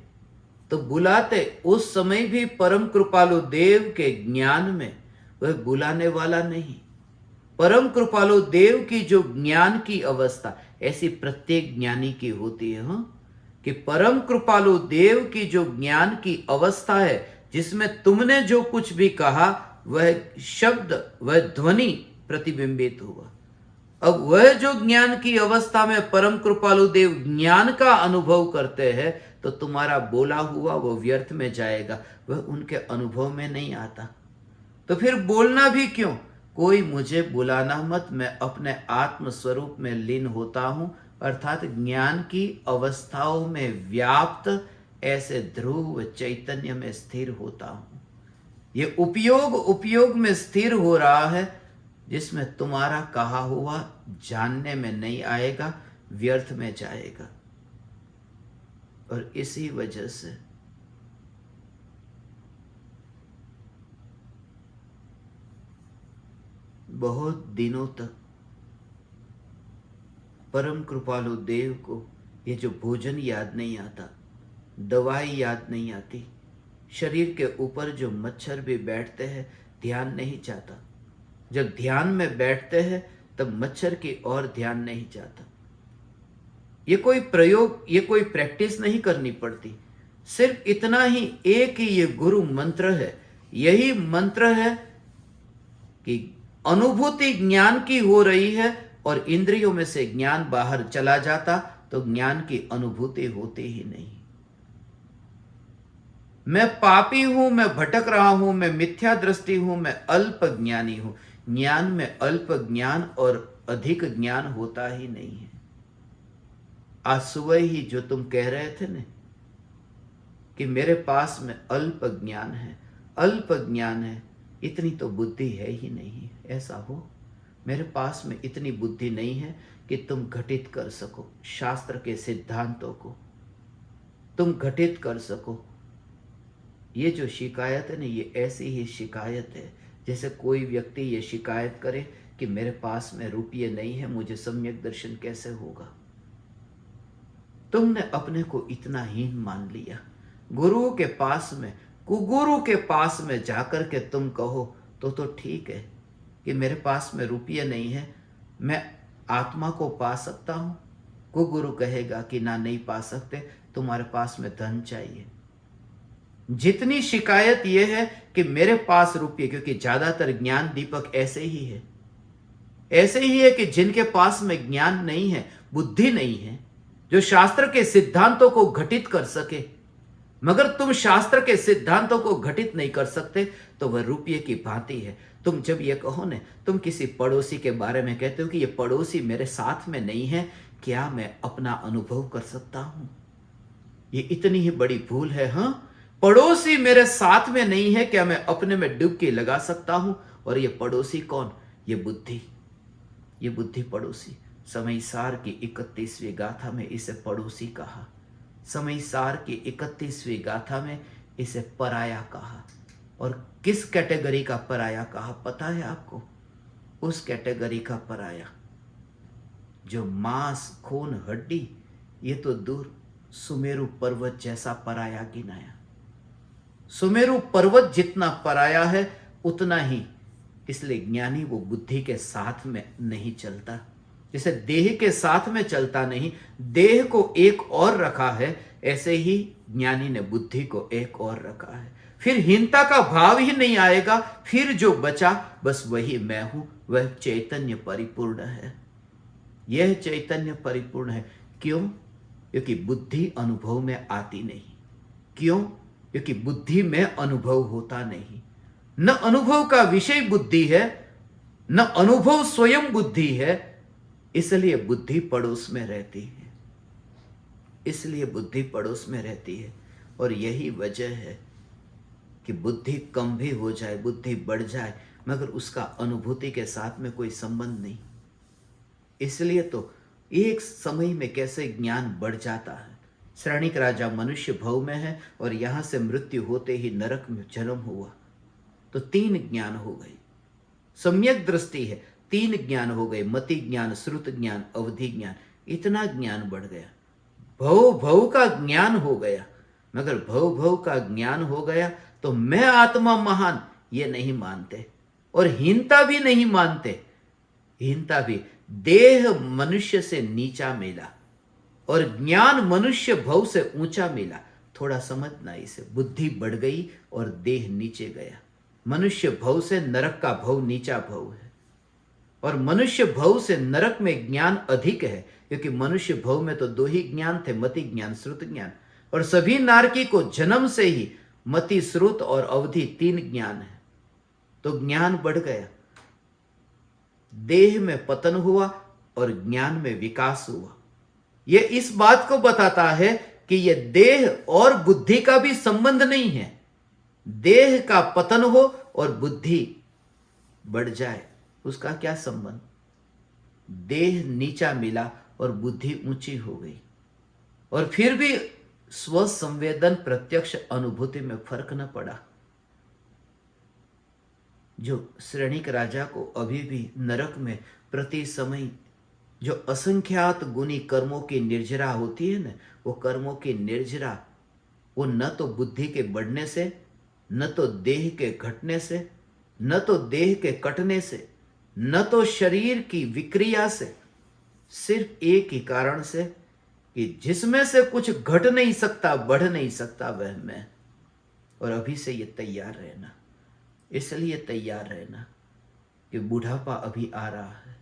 तो बुलाते, उस समय भी परम कृपालु देव के ज्ञान में वह बुलाने वाला नहीं। परम कृपालु देव की जो ज्ञान की अवस्था, ऐसी प्रत्येक ज्ञानी की होती है, हाँ, कि परम कृपालु देव की जो ज्ञान की अवस्था है, जिसमें तुमने जो कुछ भी कहा वह शब्द, वह ध्वनि प्रतिबिंबित हुआ। अब वह जो ज्ञान की अवस्था में परम कृपालु देव ज्ञान का अनुभव करते हैं, तो तुम्हारा बोला हुआ वो व्यर्थ में जाएगा, वह उनके अनुभव में नहीं आता। तो फिर बोलना भी क्यों? कोई मुझे बुलाना मत, मैं अपने आत्म स्वरूप में लीन होता हूं, अर्थात ज्ञान की अवस्थाओं में व्याप्त ऐसे ध्रुव चैतन्य में स्थिर होता हूं। ये उपयोग में स्थिर हो रहा है, जिसमें तुम्हारा कहा हुआ जानने में नहीं आएगा, व्यर्थ में जाएगा। और इसी वजह से बहुत दिनों तक परम कृपालु देव को ये जो भोजन याद नहीं आता, दवाई याद नहीं आती, शरीर के ऊपर जो मच्छर भी बैठते हैं, ध्यान नहीं जाता। जब ध्यान में बैठते हैं तब मच्छर की ओर ध्यान नहीं जाता। ये कोई प्रयोग, ये कोई प्रैक्टिस नहीं करनी पड़ती, सिर्फ इतना ही एक ही ये गुरु मंत्र है। यही मंत्र है कि अनुभूति ज्ञान की हो रही है और इंद्रियों में से ज्ञान बाहर चला जाता, तो ज्ञान की अनुभूति होती ही नहीं। मैं पापी हूं, मैं भटक रहा हूं, मैं मिथ्या दृष्टि हूं, मैं अल्प ज्ञानी हूं। ज्ञान में अल्प ज्ञान और अधिक ज्ञान होता ही नहीं है। आज सुबह ही जो तुम कह रहे थे ना कि मेरे पास में अल्प ज्ञान है, अल्प ज्ञान है, इतनी तो बुद्धि है ही नहीं। ऐसा हो, मेरे पास में इतनी बुद्धि नहीं है कि तुम घटित कर सको शास्त्र के सिद्धांतों को, तुम घटित कर सको। ये जो शिकायत है ना, ये ऐसी ही शिकायत है जैसे कोई व्यक्ति ये शिकायत करे कि मेरे पास में रुपये नहीं है, मुझे सम्यक दर्शन कैसे होगा। तुमने अपने को इतना हीन मान लिया। गुरु के पास में, कुगुरु के पास में जाकर के तुम कहो तो ठीक है कि मेरे पास में रुपये नहीं है, मैं आत्मा को पा सकता हूं। कुगुरु कहेगा कि ना, नहीं पा सकते, तुम्हारे पास में धन चाहिए। जितनी शिकायत यह है कि मेरे पास रुपये, क्योंकि ज्यादातर ज्ञान दीपक ऐसे ही है, ऐसे ही है कि जिनके पास में ज्ञान नहीं है, बुद्धि नहीं है, जो शास्त्र के सिद्धांतों को घटित कर सके। मगर तुम शास्त्र के सिद्धांतों को घटित नहीं कर सकते, तो वह रुपये की भांति है। तुम जब ये कहो ना, तुम किसी पड़ोसी के बारे में कहते हो कि ये पड़ोसी मेरे साथ में नहीं है, क्या मैं अपना अनुभव कर सकता हूं? ये इतनी ही बड़ी भूल है। हाँ, पड़ोसी मेरे साथ में नहीं है, क्या मैं अपने में डुबकी लगा सकता हूं? और ये पड़ोसी कौन? ये बुद्धि, ये बुद्धि पड़ोसी। समयसार की 31वीं गाथा में इसे पड़ोसी कहा, समयसार की 31वीं गाथा में इसे पराया कहा। और किस कैटेगरी का पराया कहा पता है आपको? उस कैटेगरी का पराया जो मांस, खून, हड्डी, ये तो दूर, सुमेरु पर्वत जैसा पराया गिनाया। सुमेरु पर्वत जितना पराया है उतना ही, इसलिए ज्ञानी वो बुद्धि के साथ में नहीं चलता। जैसे देह के साथ में चलता नहीं, देह को एक और रखा है, ऐसे ही ज्ञानी ने बुद्धि को एक और रखा है। फिर हीनता का भाव ही नहीं आएगा, फिर जो बचा बस वही मैं हूं, वह चैतन्य परिपूर्ण है। यह चैतन्य परिपूर्ण है। क्यों? क्योंकि बुद्धि अनुभव में आती नहीं। क्यों? क्योंकि बुद्धि में अनुभव होता नहीं। न अनुभव का विषय बुद्धि है, न अनुभव स्वयं बुद्धि है, इसलिए बुद्धि पड़ोस में रहती है। इसलिए बुद्धि पड़ोस में रहती है। और यही वजह है कि बुद्धि कम भी हो जाए, बुद्धि बढ़ जाए, मगर उसका अनुभूति के साथ में कोई संबंध नहीं। इसलिए तो एक समय में कैसे ज्ञान बढ़ जाता है। श्रेणिक राजा मनुष्य भव में है और यहां से मृत्यु होते ही नरक में जन्म हुआ, तो 3 ज्ञान हो गए। सम्यक दृष्टि है, 3 ज्ञान हो गए, मति ज्ञान, श्रुत ज्ञान, अवधि ज्ञान, इतना ज्ञान बढ़ गया। भव भव का ज्ञान हो गया, मगर भव भव का ज्ञान हो गया तो मैं आत्मा महान ये नहीं मानते, और हीनता भी नहीं मानते। हीनता भी, देह मनुष्य से नीचा मिला और ज्ञान मनुष्य भव से ऊंचा मिला। थोड़ा समझना इसे, बुद्धि बढ़ गई और देह नीचे गया। मनुष्य भव से नरक का भव नीचा भव है, और मनुष्य भव से नरक में ज्ञान अधिक है, क्योंकि मनुष्य भव में तो 2 ही ज्ञान थे, मति ज्ञान, श्रुत ज्ञान। और सभी नारकी को जन्म से ही मति, श्रुत और अवधि 3 ज्ञान है, तो ज्ञान बढ़ गया। देह में पतन हुआ और ज्ञान में विकास हुआ। यह इस बात को बताता है कि यह देह और बुद्धि का भी संबंध नहीं है। देह का पतन हो और बुद्धि बढ़ जाए, उसका क्या संबंध? देह नीचा मिला और बुद्धि ऊंची हो गई, और फिर भी स्व संवेदन प्रत्यक्ष अनुभूति में फर्क न पड़ा। जो श्रेणिक राजा को अभी भी नरक में प्रति समय जो असंख्यात गुनी कर्मों की निर्जरा होती है ना, वो कर्मों की निर्जरा, वो न तो बुद्धि के बढ़ने से, न तो देह के घटने से, न तो देह के कटने से, न तो शरीर की विक्रिया से, सिर्फ एक ही कारण से कि जिसमें से कुछ घट नहीं सकता, बढ़ नहीं सकता, वह मैं। और अभी से ये तैयार रहना, इसलिए तैयार रहना कि बुढ़ापा अभी आ रहा है,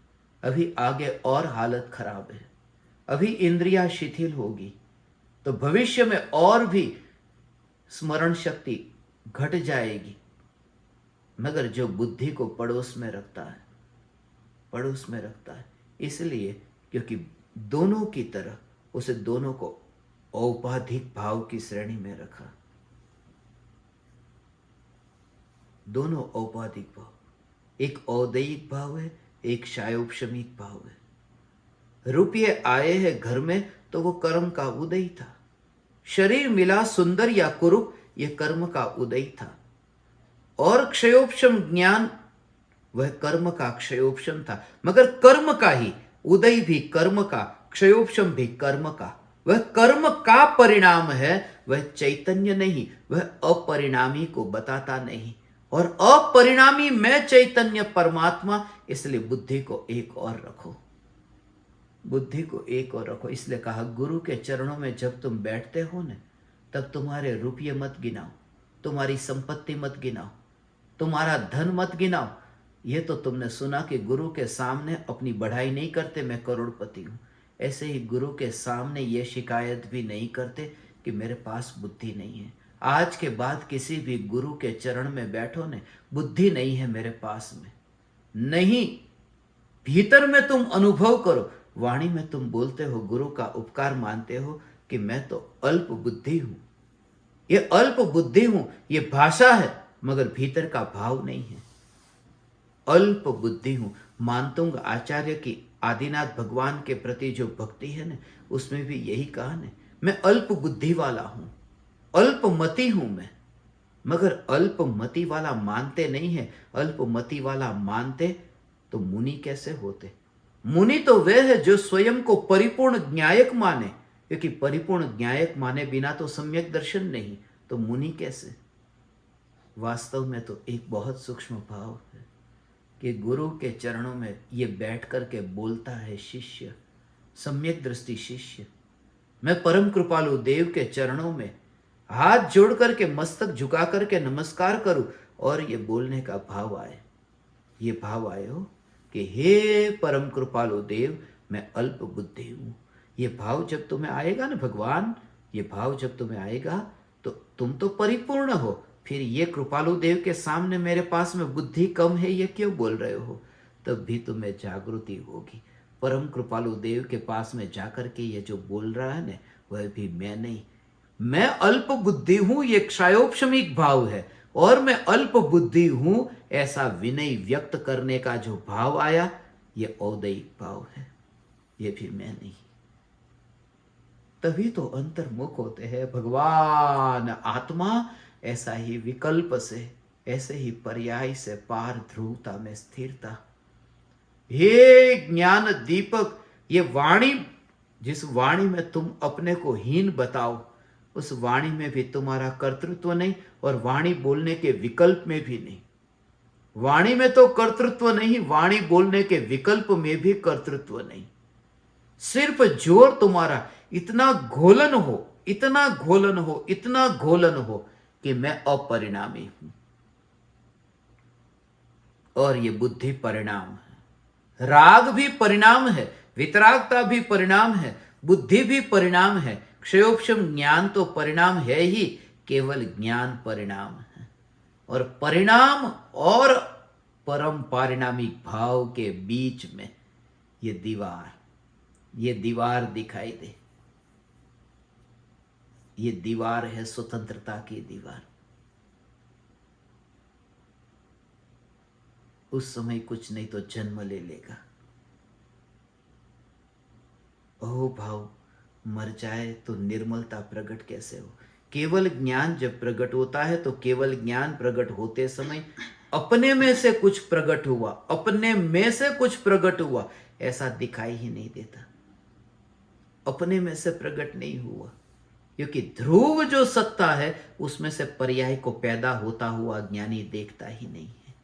अभी आगे और हालत खराब है, अभी इंद्रियां शिथिल होगी, तो भविष्य में और भी स्मरण शक्ति घट जाएगी। मगर जो बुद्धि को पड़ोस में रखता है, पड़ोस में रखता है, इसलिए क्योंकि दोनों की तरह उसे दोनों को औपाधिक भाव की श्रेणी में रखा। दोनों औपाधिक भाव, एक औदैहिक भाव है, एक शायोपशमिक भाव है। रुपये आए हैं घर में तो वो कर्म का उदय था। शरीर मिला सुंदर या कुरूप, यह कर्म का उदय था। और क्षयोपशम ज्ञान, वह कर्म का क्षयोपशम था। मगर कर्म का ही उदय भी कर्म का, क्षयोपशम भी कर्म का। वह कर्म का परिणाम है, वह चैतन्य नहीं, वह अपरिणामी को बताता नहीं। और अपरिणामी मैं चैतन्य परमात्मा, इसलिए बुद्धि को एक और रखो, बुद्धि को एक और रखो। इसलिए कहा गुरु के चरणों में जब तुम बैठते हो न, तब तुम्हारे रुपये मत गिनाओ, तुम्हारी संपत्ति मत गिनाओ, तुम्हारा धन मत गिनाओ। ये तो तुमने सुना कि गुरु के सामने अपनी बढ़ाई नहीं करते, मैं करोड़पति हूं। ऐसे ही गुरु के सामने ये शिकायत भी नहीं करते कि मेरे पास बुद्धि नहीं है। आज के बाद किसी भी गुरु के चरण में बैठो ने, बुद्धि नहीं है मेरे पास में, नहीं। भीतर में तुम अनुभव करो, वाणी में तुम बोलते हो, गुरु का उपकार मानते हो कि मैं तो अल्प बुद्धि हूं, ये अल्प बुद्धि हूं, ये भाषा है, मगर भीतर का भाव नहीं है। अल्प बुद्धि हूं। मानतुंग आचार्य की आदिनाथ भगवान के प्रति जो भक्ति है ना, उसमें भी यही कहा ना, मैं अल्प बुद्धि वाला हूं, अल्पमति हूं मैं। मगर अल्पमति वाला मानते नहीं है। अल्पमति वाला मानते तो मुनि कैसे होते? मुनि तो वह है जो स्वयं को परिपूर्ण ज्ञायक माने, क्योंकि परिपूर्ण ज्ञायक माने बिना तो सम्यक दर्शन नहीं, तो मुनि कैसे? वास्तव में तो एक बहुत सूक्ष्म भाव है कि गुरु के चरणों में ये बैठ कर के बोलता है शिष्य, सम्यक दृष्टि शिष्य, मैं परम कृपालु देव के चरणों में हाथ जोड़ करके मस्तक झुका करके नमस्कार करूं और ये बोलने का भाव आए, ये भाव आए हो कि हे परम कृपालु देव, मैं अल्प बुद्धि हूं। ये भाव जब तुम्हें आएगा ना भगवान, ये भाव जब तुम्हें आएगा तो तुम तो परिपूर्ण हो, फिर ये कृपालु देव के सामने मेरे पास में बुद्धि कम है ये क्यों बोल रहे हो, तब भी तुम्हें जागृति होगी। परम कृपालु देव के पास में जाकर के ये जो बोल रहा है ना, वह भी मैं नहीं, मैं अल्प बुद्धि हूं, ये क्षयोपशमिक भाव है, और मैं अल्प बुद्धि हूं ऐसा विनय व्यक्त करने का जो भाव आया, ये औदयिक भाव है, ये भी मैं नहीं। तभी तो अंतर्मुख होते हैं भगवान आत्मा। ऐसा ही विकल्प से, ऐसे ही पर्याय से पार ध्रुवता में स्थिरता। हे ज्ञान दीपक, ये वाणी, जिस वाणी में तुम अपने को हीन बताओ, उस वाणी में भी तुम्हारा कर्तृत्व नहीं, और वाणी बोलने के विकल्प में भी नहीं। वाणी में तो कर्तृत्व नहीं, वाणी बोलने के विकल्प में भी कर्तृत्व नहीं। सिर्फ जोर तुम्हारा इतना घोलन हो, इतना घोलन हो, इतना घोलन हो कि मैं अपरिणामी हूं, और ये बुद्धि परिणाम है। राग भी परिणाम है, वितरागता भी परिणाम है, बुद्धि भी परिणाम है, क्षयोपशम ज्ञान तो परिणाम है ही, केवल ज्ञान परिणाम है। और परिणाम और परम पारिणामिक भाव के बीच में ये दीवार दिखाई दे, ये दीवार है स्वतंत्रता की दीवार। उस समय कुछ नहीं तो जन्म ले लेगा। ओ भाव मर जाए तो निर्मलता प्रकट कैसे हो। केवल ज्ञान जब प्रकट होता है तो केवल ज्ञान प्रकट होते समय अपने में से कुछ प्रकट हुआ, अपने में से कुछ प्रकट हुआ, ऐसा दिखाई ही नहीं देता। अपने में से प्रकट नहीं हुआ, क्योंकि ध्रुव जो सत्ता है उसमें से पर्याय को पैदा होता हुआ ज्ञानी देखता ही नहीं है।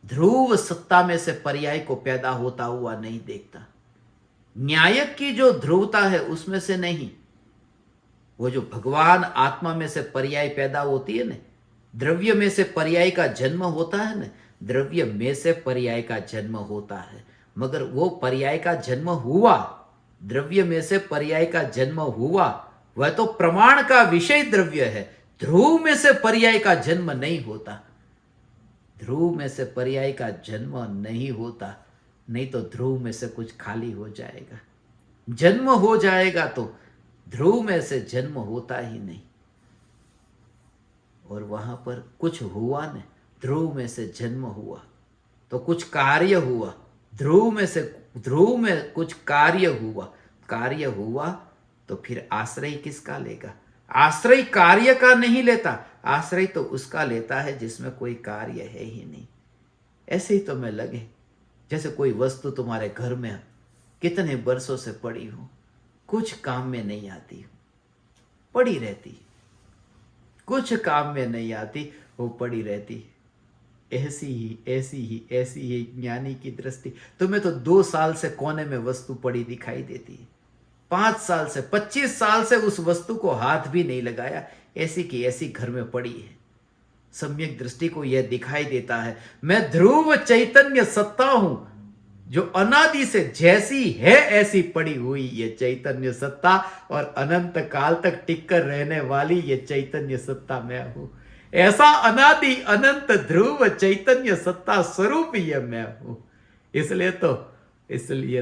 ध्रुव सत्ता में से पर्याय को पैदा होता हुआ नहीं देखता। न्यायक की जो ध्रुवता है उसमें से नहीं, वो जो भगवान आत्मा में से पर्याय पैदा होती है ना, द्रव्य में से पर्याय का जन्म होता है ना, द्रव्य में से पर्याय का जन्म होता है, मगर वो पर्याय का जन्म हुआ, द्रव्य में से पर्याय का जन्म हुआ, वह तो प्रमाण का विषय द्रव्य है। ध्रुव में से पर्याय का जन्म नहीं होता, ध्रुव में से पर्याय का जन्म नहीं होता, नहीं तो ध्रुव में से कुछ खाली हो जाएगा। जन्म हो जाएगा तो ध्रुव में से जन्म होता ही नहीं। और वहां पर कुछ हुआ न, ध्रुव में से जन्म हुआ तो कुछ कार्य हुआ, ध्रुव में कुछ कार्य हुआ तो फिर आश्रय किसका लेगा। आश्रय कार्य का नहीं लेता, आश्रय तो उसका लेता है जिसमें कोई कार्य है ही नहीं। ऐसे ही तो मैं लगे जैसे कोई वस्तु तुम्हारे घर में कितने वर्षों से पड़ी हो, कुछ काम में नहीं आती, पड़ी रहती, कुछ काम में नहीं आती, वो पड़ी रहती। ऐसी ही ज्ञानी की दृष्टि। तुम्हें तो 2 साल से कोने में वस्तु पड़ी दिखाई देती है, 5 साल से 25 साल से उस वस्तु को हाथ भी नहीं लगाया, ऐसी की ऐसी घर में पड़ी है। सम्यक दृष्टि को यह दिखाई देता है, मैं ध्रुव चैतन्य सत्ता हूं, जो अनादि से जैसी है ऐसी पड़ी हुई ये चैतन्य सत्ता, और अनंत काल तक टिक कर रहने वाली ये चैतन्य सत्ता मैं हूं। ऐसा अनादि अनंत ध्रुव चैतन्य सत्ता स्वरूप ये मैं हूं। इसलिए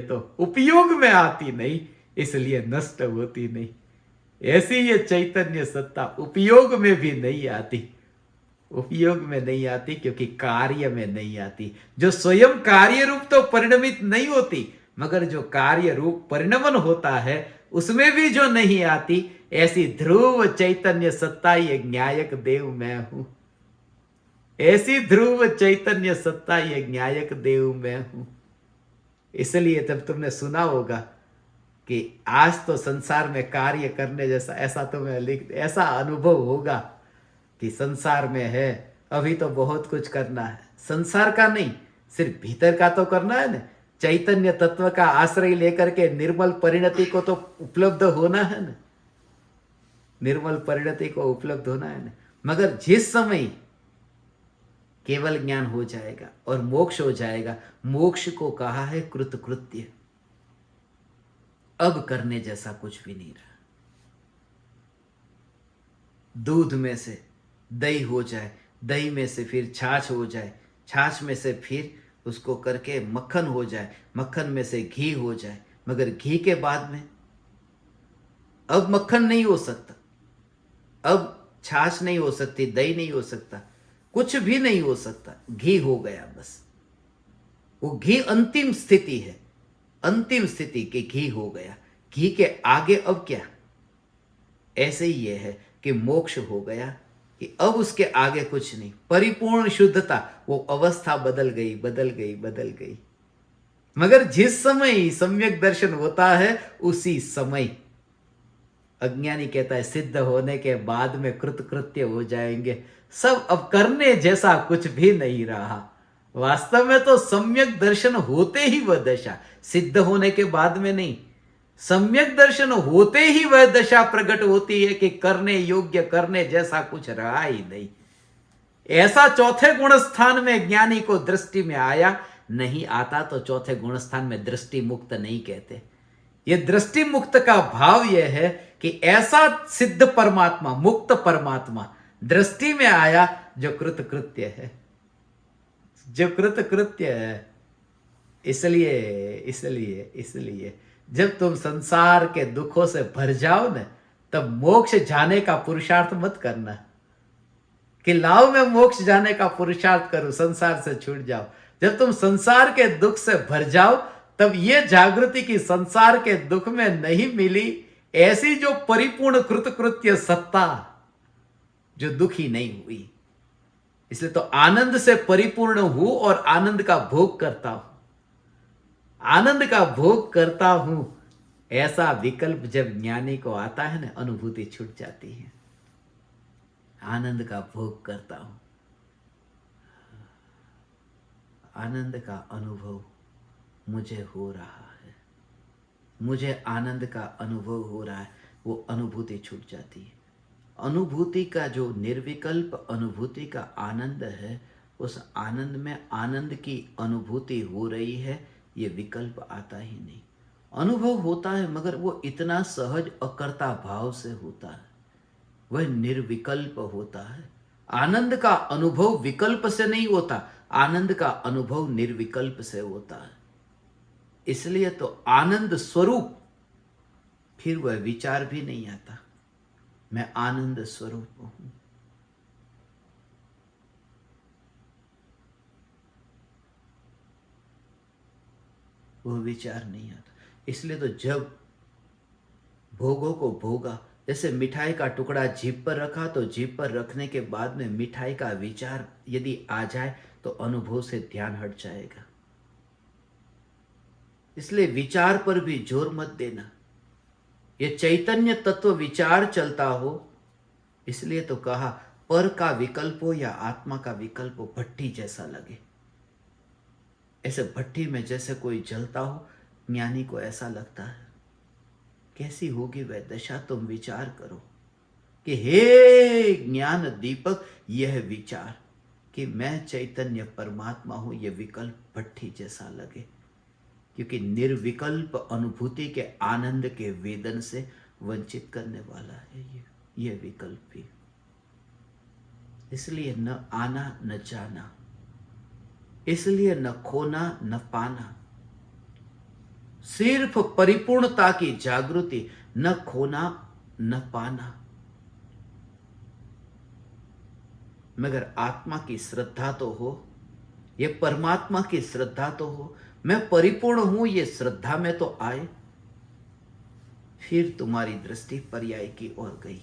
तो उपयोग में आती नहीं, इसलिए नष्ट होती नहीं। ऐसी ये चैतन्य सत्ता उपयोग में भी नहीं आती, उपयोग में नहीं आती क्योंकि कार्य में नहीं आती। जो स्वयं कार्य रूप तो परिणमित नहीं होती, मगर जो कार्य रूप परिणमन होता है उसमें भी जो नहीं आती, ऐसी ध्रुव चैतन्य सत्ता ये न्यायक देव मैं हूं। ऐसी ध्रुव चैतन्य सत्ता ये न्यायक देव मैं हूं। इसलिए तब तुमने सुना होगा कि आज तो संसार में कार्य करने जैसा, ऐसा तुम्हें ऐसा अनुभव होगा कि संसार में है, अभी तो बहुत कुछ करना है। संसार का नहीं, सिर्फ भीतर का तो करना है ना, चैतन्य तत्व का आश्रय लेकर के निर्मल परिणति को तो उपलब्ध होना है ना, निर्मल परिणति को उपलब्ध होना है ना। मगर जिस समय केवल ज्ञान हो जाएगा और मोक्ष हो जाएगा, मोक्ष को कहा है कृतकृत्य, अब करने जैसा कुछ भी नहीं रहा। दूध में से दही हो जाए, दही में से फिर छाछ हो जाए, छाछ में से फिर उसको करके मक्खन हो जाए, मक्खन में से घी हो जाए, मगर घी के बाद में अब मक्खन नहीं हो सकता, अब छाछ नहीं हो सकती, दही नहीं हो सकता, कुछ भी नहीं हो सकता, घी हो गया बस। वो घी अंतिम स्थिति है, अंतिम स्थिति के घी हो गया। घी के आगे अब क्या? ऐसे ही ये है कि मोक्ष हो गया कि अब उसके आगे कुछ नहीं, परिपूर्ण शुद्धता, वो अवस्था बदल गई, बदल गई, बदल गई। मगर जिस समय सम्यक दर्शन होता है उसी समय अज्ञानी कहता है सिद्ध होने के बाद में कृतकृत्य हो जाएंगे, सब अब करने जैसा कुछ भी नहीं रहा। वास्तव में तो सम्यक दर्शन होते ही वह दशा, सिद्ध होने के बाद में नहीं, सम्यक दर्शन होते ही वह दशा प्रकट होती है कि करने योग्य, करने जैसा कुछ रहा ही नहीं। ऐसा चौथे गुण स्थान में ज्ञानी को दृष्टि में आया, नहीं आता तो चौथे गुण स्थान में दृष्टि मुक्त नहीं कहते। यह दृष्टि मुक्त का भाव यह है कि ऐसा सिद्ध परमात्मा, मुक्त परमात्मा दृष्टि में आया जो कृतकृत्य है, जो कृतकृत्य है। इसलिए इसलिए इसलिए जब तुम संसार के दुखों से भर जाओ ना, तब मोक्ष जाने का पुरुषार्थ मत करना कि लाओ मैं मोक्ष जाने का पुरुषार्थ करूं, संसार से छूट जाओ। जब तुम संसार के दुख से भर जाओ, तब यह जागृति की संसार के दुख में नहीं मिली ऐसी जो परिपूर्ण कृतकृत्य सत्ता, जो दुखी नहीं हुई। इसलिए तो आनंद से परिपूर्ण हूं और आनंद का भोग करता हूं, आनंद का भोग करता हूं, ऐसा विकल्प जब ज्ञानी को आता है ना, अनुभूति छूट जाती है। आनंद का भोग करता हूं, आनंद का अनुभव मुझे हो रहा है, मुझे आनंद का अनुभव हो रहा है, वो अनुभूति छूट जाती है। अनुभूति का जो निर्विकल्प अनुभूति का आनंद है, उस आनंद में आनंद की अनुभूति हो रही है, ये विकल्प आता ही नहीं। अनुभव होता है मगर वो इतना सहज अकर्ता भाव से होता है, वह निर्विकल्प होता है। आनंद का अनुभव विकल्प से नहीं होता, आनंद का अनुभव निर्विकल्प से होता है। इसलिए तो आनंद स्वरूप, फिर वह विचार भी नहीं आता, मैं आनंद स्वरूप हूं। वो विचार नहीं आता। इसलिए तो जब भोगों को भोगा, जैसे मिठाई का टुकड़ा जीभ पर रखा, तो जीभ पर रखने के बाद में मिठाई का विचार यदि आ जाए तो अनुभव से ध्यान हट जाएगा। इसलिए विचार पर भी जोर मत देना, ये चैतन्य तत्व विचार चलता हो। इसलिए तो कहा पर का विकल्प हो या आत्मा का विकल्प हो, भट्टी जैसा लगे। ऐसे भट्टी में जैसे कोई जलता हो, ज्ञानी को ऐसा लगता है। कैसी होगी वह दशा, तुम विचार करो कि हे ज्ञान दीपक, यह विचार कि मैं चैतन्य परमात्मा हूं, यह विकल्प भट्टी जैसा लगे। क्योंकि निर्विकल्प अनुभूति के आनंद के वेदन से वंचित करने वाला है ये विकल्प भी। इसलिए न आना न जाना, इसलिए न खोना न पाना, सिर्फ परिपूर्णता की जागृति, न खोना न पाना। मगर आत्मा की श्रद्धा तो हो, ये परमात्मा की श्रद्धा तो हो, मैं परिपूर्ण हूं, ये श्रद्धा में तो आए, फिर तुम्हारी दृष्टि पर्याय की ओर गई।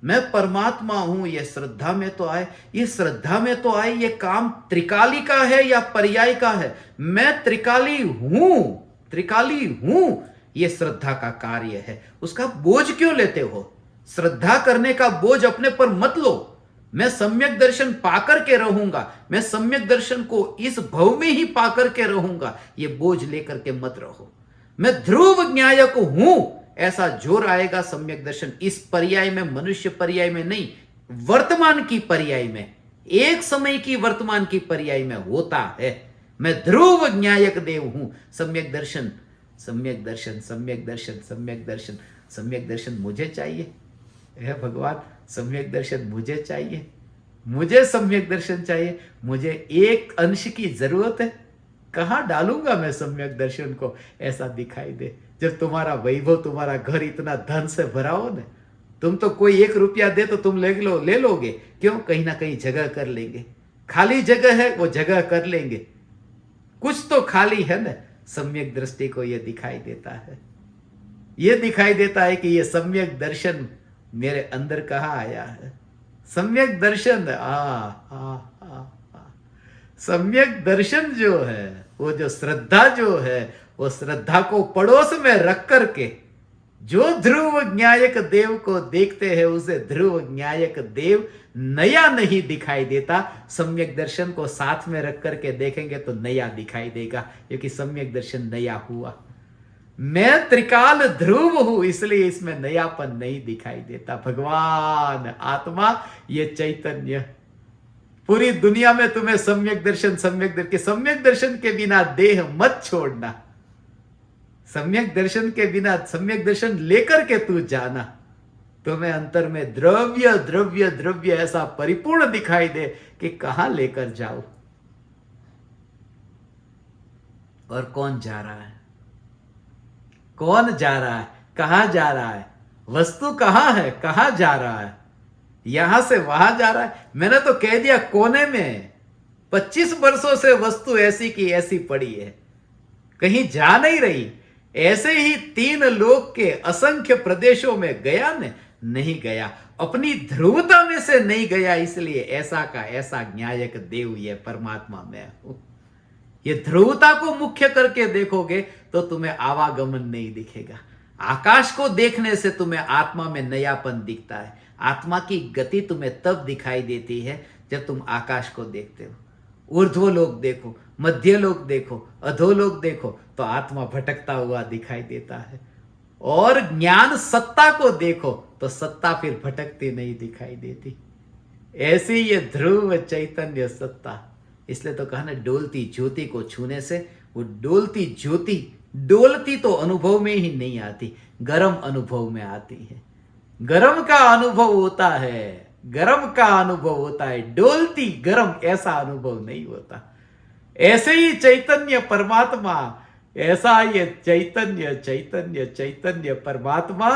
मैं परमात्मा हूं, यह श्रद्धा में तो आए, ये श्रद्धा में तो आए, ये काम त्रिकाली का है या पर्याय का है। मैं त्रिकाली हूं, त्रिकाली हूं, यह श्रद्धा का कार्य है। उसका बोझ क्यों लेते हो? श्रद्धा करने का बोझ अपने पर मत लो। मैं सम्यक दर्शन पाकर के रहूंगा, मैं सम्यक दर्शन को इस भव में ही पाकर के रहूंगा, ये बोझ लेकर के मत रहो। मैं ध्रुव न्यायक हूं, ऐसा जोर आएगा सम्यक दर्शन इस पर्याय में, मनुष्य पर्याय में नहीं, वर्तमान की पर्याय में, एक समय की वर्तमान की पर्याय में होता है। मैं ध्रुव न्यायक देव हूं। सम्यक दर्शन, सम्यक दर्शन, सम्यक दर्शन, सम्यक दर्शन, सम्यक दर्शन मुझे चाहिए। हे भगवान, सम्यक दर्शन मुझे चाहिए, मुझे सम्यक दर्शन चाहिए। मुझे एक अंश की जरूरत है, कहां डालूंगा मैं सम्यक दर्शन को ऐसा दिखाई दे। जब तुम्हारा वैभव, तुम्हारा घर इतना धन से भरा हो ना, तुम तो कोई 1 रुपया दे तो तुम ले लोगे, क्यों? कहीं ना कहीं जगह कर लेंगे, खाली जगह है वो जगह कर लेंगे, कुछ तो खाली है ना। सम्यक दृष्टि को यह दिखाई देता है, यह दिखाई देता है कि यह सम्यक दर्शन मेरे अंदर कहाँ आया है। सम्यक दर्शन, सम्यक दर्शन जो है, वो जो श्रद्धा जो है, वो श्रद्धा को पड़ोस में रख करके जो ध्रुव न्यायक देव को देखते हैं, उसे ध्रुव न्यायक देव नया नहीं दिखाई देता। सम्यक दर्शन को साथ में रख करके देखेंगे तो नया दिखाई देगा, क्योंकि सम्यक दर्शन नया हुआ। मैं त्रिकाल ध्रुव हूं, इसलिए इसमें नयापन नहीं दिखाई देता। भगवान, आत्मा, ये चैतन्य, पूरी दुनिया में तुम्हें सम्यक दर्शन, सम्यक दर्शन के बिना देह मत छोड़ना। सम्यक दर्शन के बिना, सम्यक दर्शन लेकर के तू जाना, तुम्हें अंतर में द्रव्य द्रव्य द्रव्य ऐसा परिपूर्ण दिखाई दे कि कहां लेकर जाओ। और कौन जा रहा है, कौन जा रहा है, कहां जा रहा है, वस्तु कहां है, कहां जा रहा है, यहां से वहां जा रहा है। मैंने तो कह दिया कोने में 25 वर्षों से वस्तु ऐसी की ऐसी पड़ी है, कहीं जा नहीं रही। ऐसे ही 3 लोक के असंख्य प्रदेशों में गया ने, नहीं गया, अपनी ध्रुवता में से नहीं गया, इसलिए ऐसा का ऐसा न्यायक देव ये परमात्मा में हूं। ये ध्रुवता को मुख्य करके देखोगे तो तुम्हें आवागमन नहीं दिखेगा। आकाश को देखने से तुम्हें आत्मा में नयापन दिखता है। आत्मा की गति तुम्हें तब दिखाई देती है जब तुम आकाश को देखते हो। ऊर्ध्व लोक देखो, मध्य लोक देखो, अधोलोक देखो, तो आत्मा भटकता हुआ दिखाई देता है। और ज्ञान सत्ता को देखो तो सत्ता फिर भटकती नहीं दिखाई देती। ऐसी ये ध्रुव चैतन्य सत्ता, इसलिए तो कहा ना, डोलती ज्योति को छूने से वो डोलती ज्योति, डोलती तो अनुभव में ही नहीं आती, गरम अनुभव में आती है। गरम का अनुभव होता है, गरम का अनुभव होता है, डोलती गरम ऐसा अनुभव नहीं होता। ऐसे ही चैतन्य परमात्मा, ऐसा ये चैतन्य चैतन्य चैतन्य परमात्मा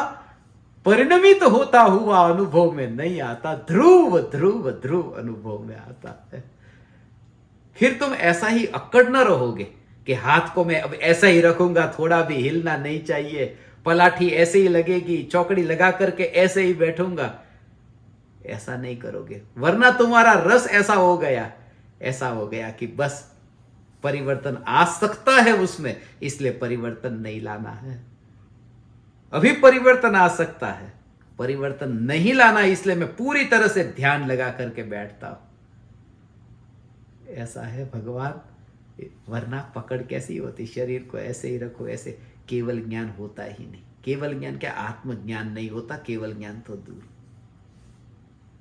परिणमित होता हुआ अनुभव में नहीं आता, ध्रुव ध्रुव ध्रुव अनुभव में आता है। फिर तुम ऐसा ही अक्कड़ न रहोगे कि हाथ को मैं अब ऐसा ही रखूंगा, थोड़ा भी हिलना नहीं चाहिए, पलाठी ऐसे ही लगेगी, चौकड़ी लगा करके ऐसे ही बैठूंगा, ऐसा नहीं करोगे। वरना तुम्हारा रस ऐसा हो गया कि बस परिवर्तन आ सकता है उसमें, इसलिए परिवर्तन नहीं लाना है। अभी परिवर्तन आ सकता है, परिवर्तन नहीं लाना, इसलिए मैं पूरी तरह से ध्यान लगा करके बैठता हूं। ऐसा है भगवान, वरना पकड़ कैसी होती, शरीर को ऐसे ही रखो, ऐसे केवल ज्ञान होता ही नहीं। केवल ज्ञान क्या, आत्मज्ञान नहीं होता, केवल ज्ञान तो दूर।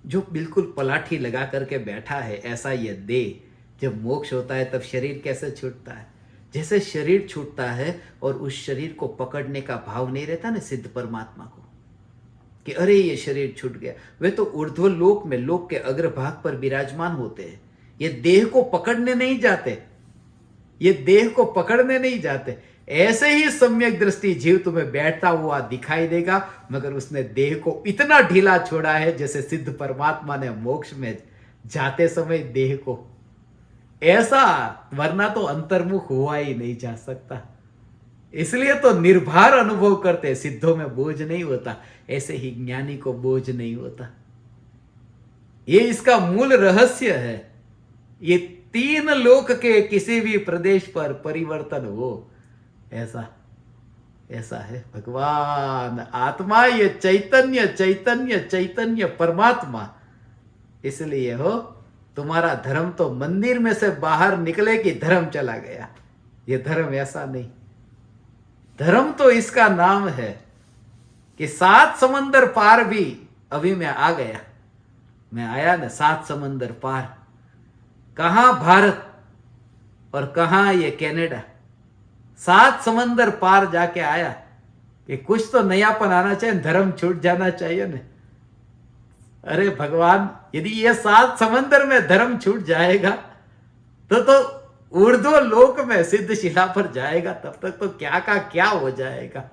जो बिल्कुल पलाठी लगा करके बैठा है, ऐसा ये देह, जब मोक्ष होता है तब शरीर कैसे छूटता है? जैसे शरीर छूटता है और उस शरीर को पकड़ने का भाव नहीं रहता ना सिद्ध परमात्मा को, कि अरे ये शरीर छूट गया। वे तो ऊर्ध्व लोक में, लोक के अग्रभाग पर विराजमान होते हैं। ये देह को पकड़ने नहीं जाते, ये देह को पकड़ने नहीं जाते। ऐसे ही सम्यक दृष्टि जीव तुम्हें बैठता हुआ दिखाई देगा, मगर उसने देह को इतना ढीला छोड़ा है जैसे सिद्ध परमात्मा ने मोक्ष में जाते समय देह को, ऐसा, वरना तो अंतर्मुख हुआ ही नहीं जा सकता। इसलिए तो निर्भर अनुभव करते, सिद्धों में बोझ नहीं होता, ऐसे ही ज्ञानी को बोझ नहीं होता। ये इसका मूल रहस्य है। ये 3 लोक के किसी भी प्रदेश पर परिवर्तन हो, ऐसा है भगवान, आत्मा, ये चैतन्य चैतन्य चैतन्य परमात्मा, इसलिए हो तुम्हारा धर्म तो मंदिर में से बाहर निकले कि धर्म चला गया। ये धर्म ऐसा नहीं। धर्म तो इसका नाम है कि 7 समंदर पार भी अभी मैं आ गया। मैं आया ना 7 समंदर पार। कहां भारत और कहां ये कनाडा। 7 समंदर पार जाके आया कि कुछ तो नयापन आना चाहिए, धर्म छूट जाना चाहिए ना। अरे भगवान, यदि ये 7 समंदर में धर्म छूट जाएगा तो ऊर्ध्व लोक में सिद्ध शिला पर जाएगा। तब तक तो क्या का क्या हो जाएगा।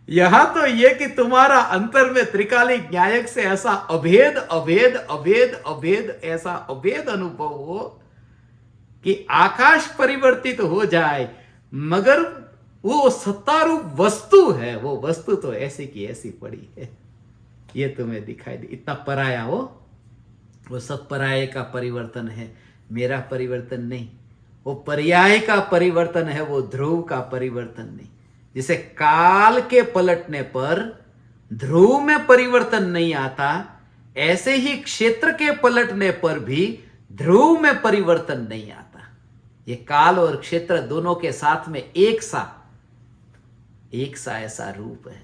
यहां तो ये कि तुम्हारा अंतर में त्रिकालिक न्यायक से ऐसा अभेद अभेद अभेद अभेद ऐसा अभेद अनुभव हो कि आकाश परिवर्तित हो जाए, मगर वो सत्तारूप वस्तु है, वो वस्तु तो ऐसी की ऐसी पड़ी है। ये तुम्हें दिखाई दे। इतना पराया हो, वो सब पराये का परिवर्तन है, मेरा परिवर्तन नहीं। वो पर्याय का परिवर्तन है, वो ध्रुव का परिवर्तन नहीं। जिसे काल के पलटने पर ध्रुव में परिवर्तन नहीं आता, ऐसे ही क्षेत्र के पलटने पर भी ध्रुव में परिवर्तन नहीं आता। ये काल और क्षेत्र दोनों के साथ में एक सा ऐसा रूप है।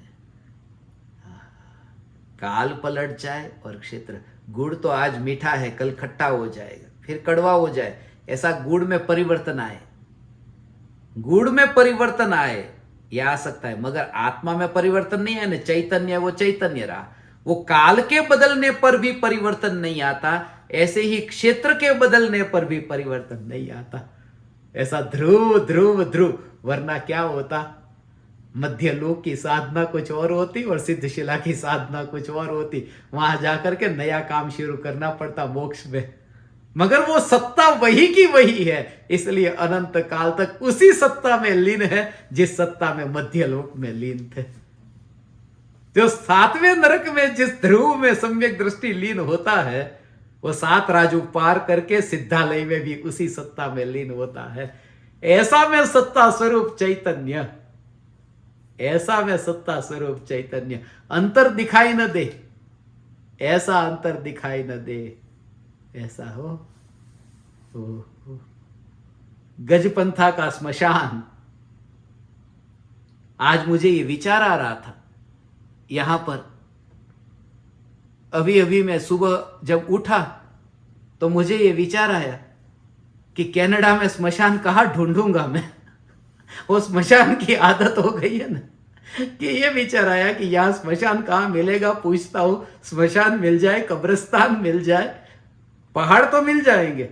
काल पलट जाए और क्षेत्र, गुड़ तो आज मीठा है, कल खट्टा हो जाएगा, फिर कड़वा हो जाए, ऐसा गुड़ में परिवर्तन आए। गुड़ में परिवर्तन आए यह आ सकता है, मगर आत्मा में परिवर्तन नहीं है ना। चैतन्य वो चैतन्य रहा। वो काल के बदलने पर भी परिवर्तन नहीं आता, ऐसे ही क्षेत्र के बदलने पर भी परिवर्तन नहीं आता। ऐसा ध्रुव ध्रुव ध्रुव, वरना क्या होता, मध्य लोक की साधना कुछ और होती और सिद्ध शिला की साधना कुछ और होती। वहां जाकर के नया काम शुरू करना पड़ता मोक्ष में। मगर वो सत्ता वही की वही है, इसलिए अनंत काल तक उसी सत्ता में लीन है जिस सत्ता में मध्य लोक में लीन थे। जो 7वें नरक में जिस ध्रुव में सम्यक दृष्टि लीन होता है, वो 7 राजू पार करके सिद्धालय में भी उसी सत्ता में लीन होता है। ऐसा में सत्ता स्वरूप चैतन्य, ऐसा में सत्ता स्वरूप चैतन्य, अंतर दिखाई न दे, ऐसा अंतर दिखाई न दे, ऐसा हो। गजपंथा का स्मशान। आज मुझे ये विचार आ रहा था यहां पर, अभी अभी मैं सुबह जब उठा तो मुझे ये विचार आया कि कनाडा में स्मशान कहां ढूंढूंगा मैं। वो स्मशान की आदत हो गई है ना, कि ये विचार आया कि यहां स्मशान कहां मिलेगा। पूछता हूं, स्मशान मिल जाए, कब्रिस्तान मिल जाए, पहाड़ तो मिल जाएंगे।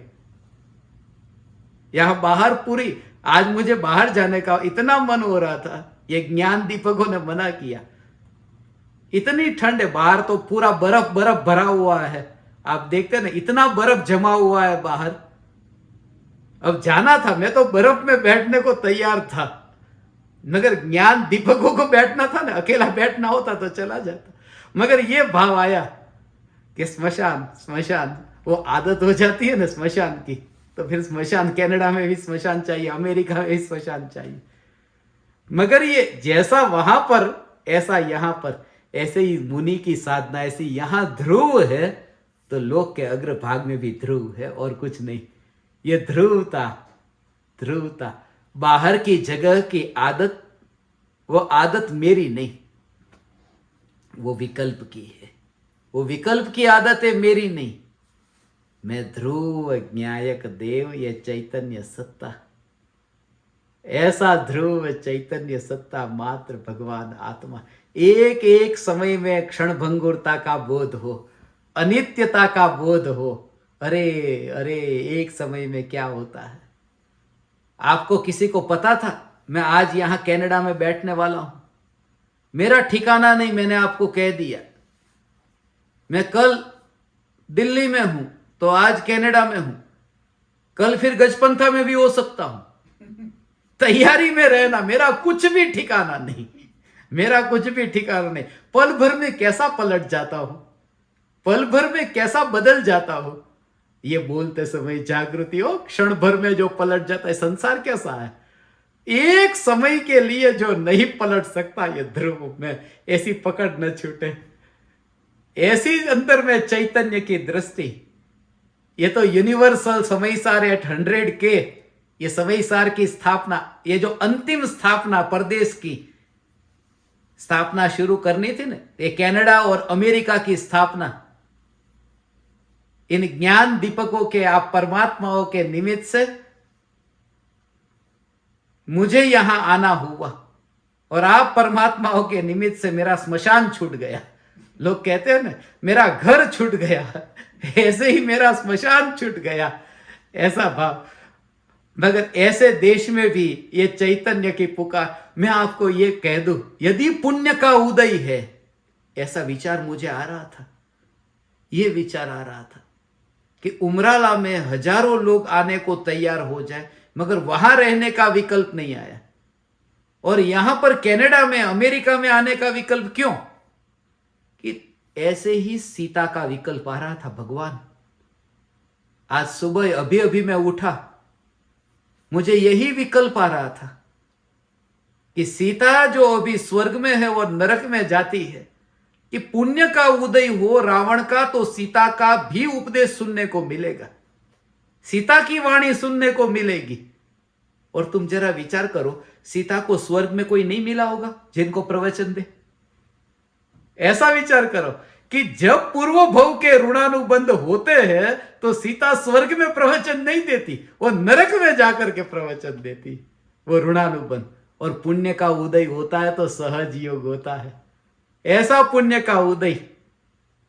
यहां बाहर पूरी, आज मुझे बाहर जाने का इतना मन हो रहा था, ये ज्ञान दीपकों ने मना किया। इतनी ठंड है बाहर, तो पूरा बर्फ बर्फ भरा हुआ है। आप देखते ना, इतना बर्फ जमा हुआ है बाहर। अब जाना था, मैं तो बर्फ में बैठने को तैयार था, मगर ज्ञान दीपकों को बैठना था ना, अकेला बैठना होता तो चला जाता। मगर ये भाव आया कि स्मशान स्मशान, वो आदत हो जाती है ना स्मशान की, तो फिर स्मशान, कनाडा में भी स्मशान चाहिए, अमेरिका में भी स्मशान चाहिए। मगर ये जैसा वहां पर ऐसा यहां पर, ऐसे ही मुनि की साधना ऐसी यहां ध्रुव है, तो लोक के अग्रभाग में भी ध्रुव है और कुछ नहीं। ये ध्रुवता, ध्रुवता बाहर की जगह की आदत, वो आदत मेरी नहीं, वो विकल्प की है। वो विकल्प की आदत है, मेरी नहीं। मैं ध्रुव ज्ञायक देव, ये चैतन्य सत्ता, ऐसा ध्रुव चैतन्य सत्ता मात्र भगवान आत्मा। एक एक समय में क्षण भंगुरता का बोध हो, अनित्यता का बोध हो। अरे अरे, एक समय में क्या होता है। आपको किसी को पता था मैं आज यहां कनाडा में बैठने वाला हूं? मेरा ठिकाना नहीं, मैंने आपको कह दिया। मैं कल दिल्ली में हूं तो आज कनाडा में हूं, कल फिर गजपंथा में भी हो सकता हूं। तैयारी में रहना, मेरा कुछ भी ठिकाना नहीं, मेरा कुछ भी ठिकाना नहीं। पल भर में कैसा पलट जाता हूं, पल भर में कैसा बदल जाता हूं। ये बोलते समय जागृति हो, क्षण भर में जो पलट जाता है। संसार कैसा है, एक समय के लिए जो नहीं पलट सकता, ये ध्रुव में ऐसी पकड़ न छूटे। ऐसी अंदर में चैतन्य की दृष्टि, ये तो यूनिवर्सल समयसार एट 100K, ये समयसार की स्थापना, ये जो अंतिम स्थापना प्रदेश की स्थापना शुरू करनी थी ना, ये कनाडा और अमेरिका की स्थापना, इन ज्ञान दीपकों के, आप परमात्माओं के निमित्त से मुझे यहां आना हुआ, और आप परमात्माओं के निमित्त से मेरा स्मशान छूट गया। लोग कहते हैं ना, मेरा घर छूट गया, ऐसे ही मेरा स्मशान छूट गया, ऐसा भाव। मगर ऐसे देश में भी ये चैतन्य की पुकार, मैं आपको ये कह दूं, यदि पुण्य का उदय है, ऐसा विचार मुझे आ रहा था, ये विचार आ रहा था कि उमराला में हजारों लोग आने को तैयार हो जाए, मगर वहां रहने का विकल्प नहीं आया, और यहां पर कनाडा में, अमेरिका में आने का विकल्प क्यों? कि ऐसे ही सीता का विकल्प आ रहा था। भगवान, आज सुबह अभी अभी मैं उठा, मुझे यही विकल्प आ रहा था कि सीता जो अभी स्वर्ग में है वो नरक में जाती है, कि पुण्य का उदय हो रावण का, तो सीता का भी उपदेश सुनने को मिलेगा, सीता की वाणी सुनने को मिलेगी। और तुम जरा विचार करो, सीता को स्वर्ग में कोई नहीं मिला होगा जिनको प्रवचन दे? ऐसा विचार करो कि जब पूर्व भव के ऋणानुबंध होते हैं तो सीता स्वर्ग में प्रवचन नहीं देती, वो नरक में जाकर के प्रवचन देती, वो ऋणानुबंध। और पुण्य का उदय होता है तो सहज योग होता है। ऐसा पुण्य का उदय,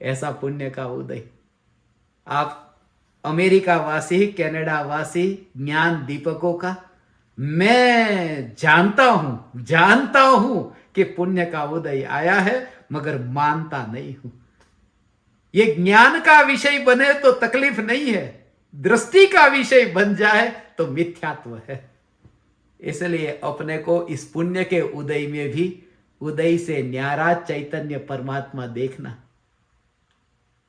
ऐसा पुण्य का उदय। आप अमेरिका वासी, कनाडा वासी, ज्ञान दीपकों का मैं जानता हूं कि पुण्य का उदय आया है, मगर मानता नहीं हूं। ये ज्ञान का विषय बने तो तकलीफ नहीं है, दृष्टि का विषय बन जाए तो मिथ्यात्व है। इसलिए अपने को इस पुण्य के उदय में भी उदय से न्यारा चैतन्य परमात्मा देखना।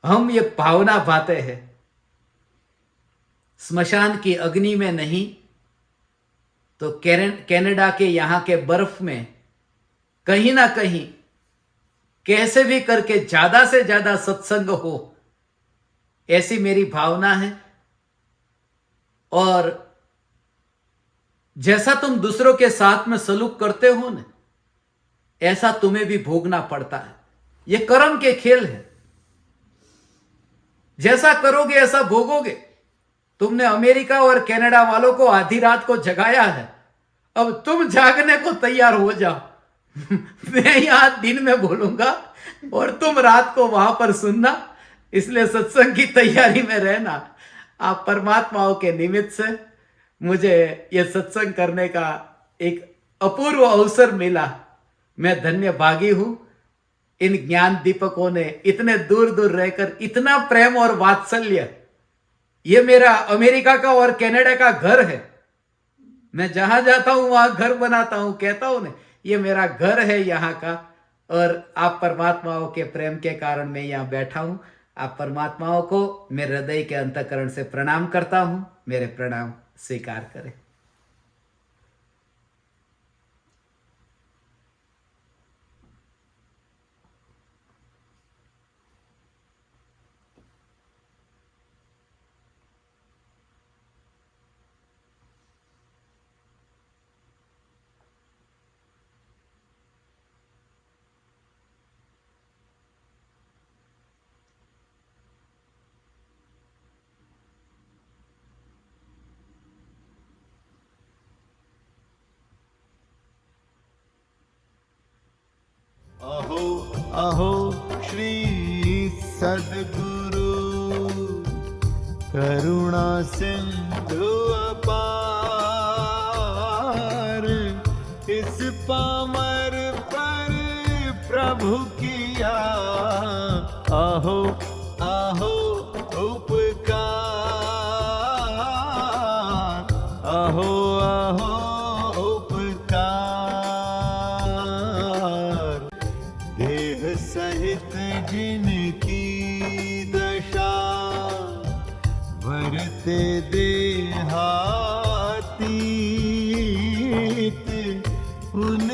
हम ये भावना पाते हैं, स्मशान की अग्नि में नहीं तो कनाडा के यहां के बर्फ में कहीं ना कहीं कैसे भी करके ज्यादा से ज्यादा सत्संग हो, ऐसी मेरी भावना है। और जैसा तुम दूसरों के साथ में सलूक करते हो ना, ऐसा तुम्हें भी भोगना पड़ता है। ये कर्म के खेल है, जैसा करोगे ऐसा भोगोगे। तुमने अमेरिका और कनाडा वालों को आधी रात को जगाया है, अब तुम जागने को तैयार हो जाओ। मैं यहां दिन में बोलूंगा और तुम रात को वहां पर सुनना। इसलिए सत्संग की तैयारी में रहना। आप परमात्माओं के निमित्त से मुझे यह सत्संग करने का एक अपूर्व अवसर मिला। मैं धन्य भागी हूं। इन ज्ञान दीपकों ने इतने दूर दूर रहकर इतना प्रेम और वात्सल्य, ये मेरा अमेरिका का और कनाडा का घर है। मैं जहां जाता हूं वहां घर बनाता हूं, कहता हूं ना, ये मेरा घर है यहाँ का। और आप परमात्माओं के प्रेम के कारण मैं यहाँ बैठा हूं। आप परमात्माओं को मेरे हृदय के अंतःकरण से प्रणाम करता हूं। मेरे प्रणाम स्वीकार करें। अहो अहो श्री सद्गुरु करुणा सिंधु अपार, इस पामर पर प्रभु किया अहो अहो उपकार, अहो अहो सहित जिनकी दशा वरते देहातीत, उन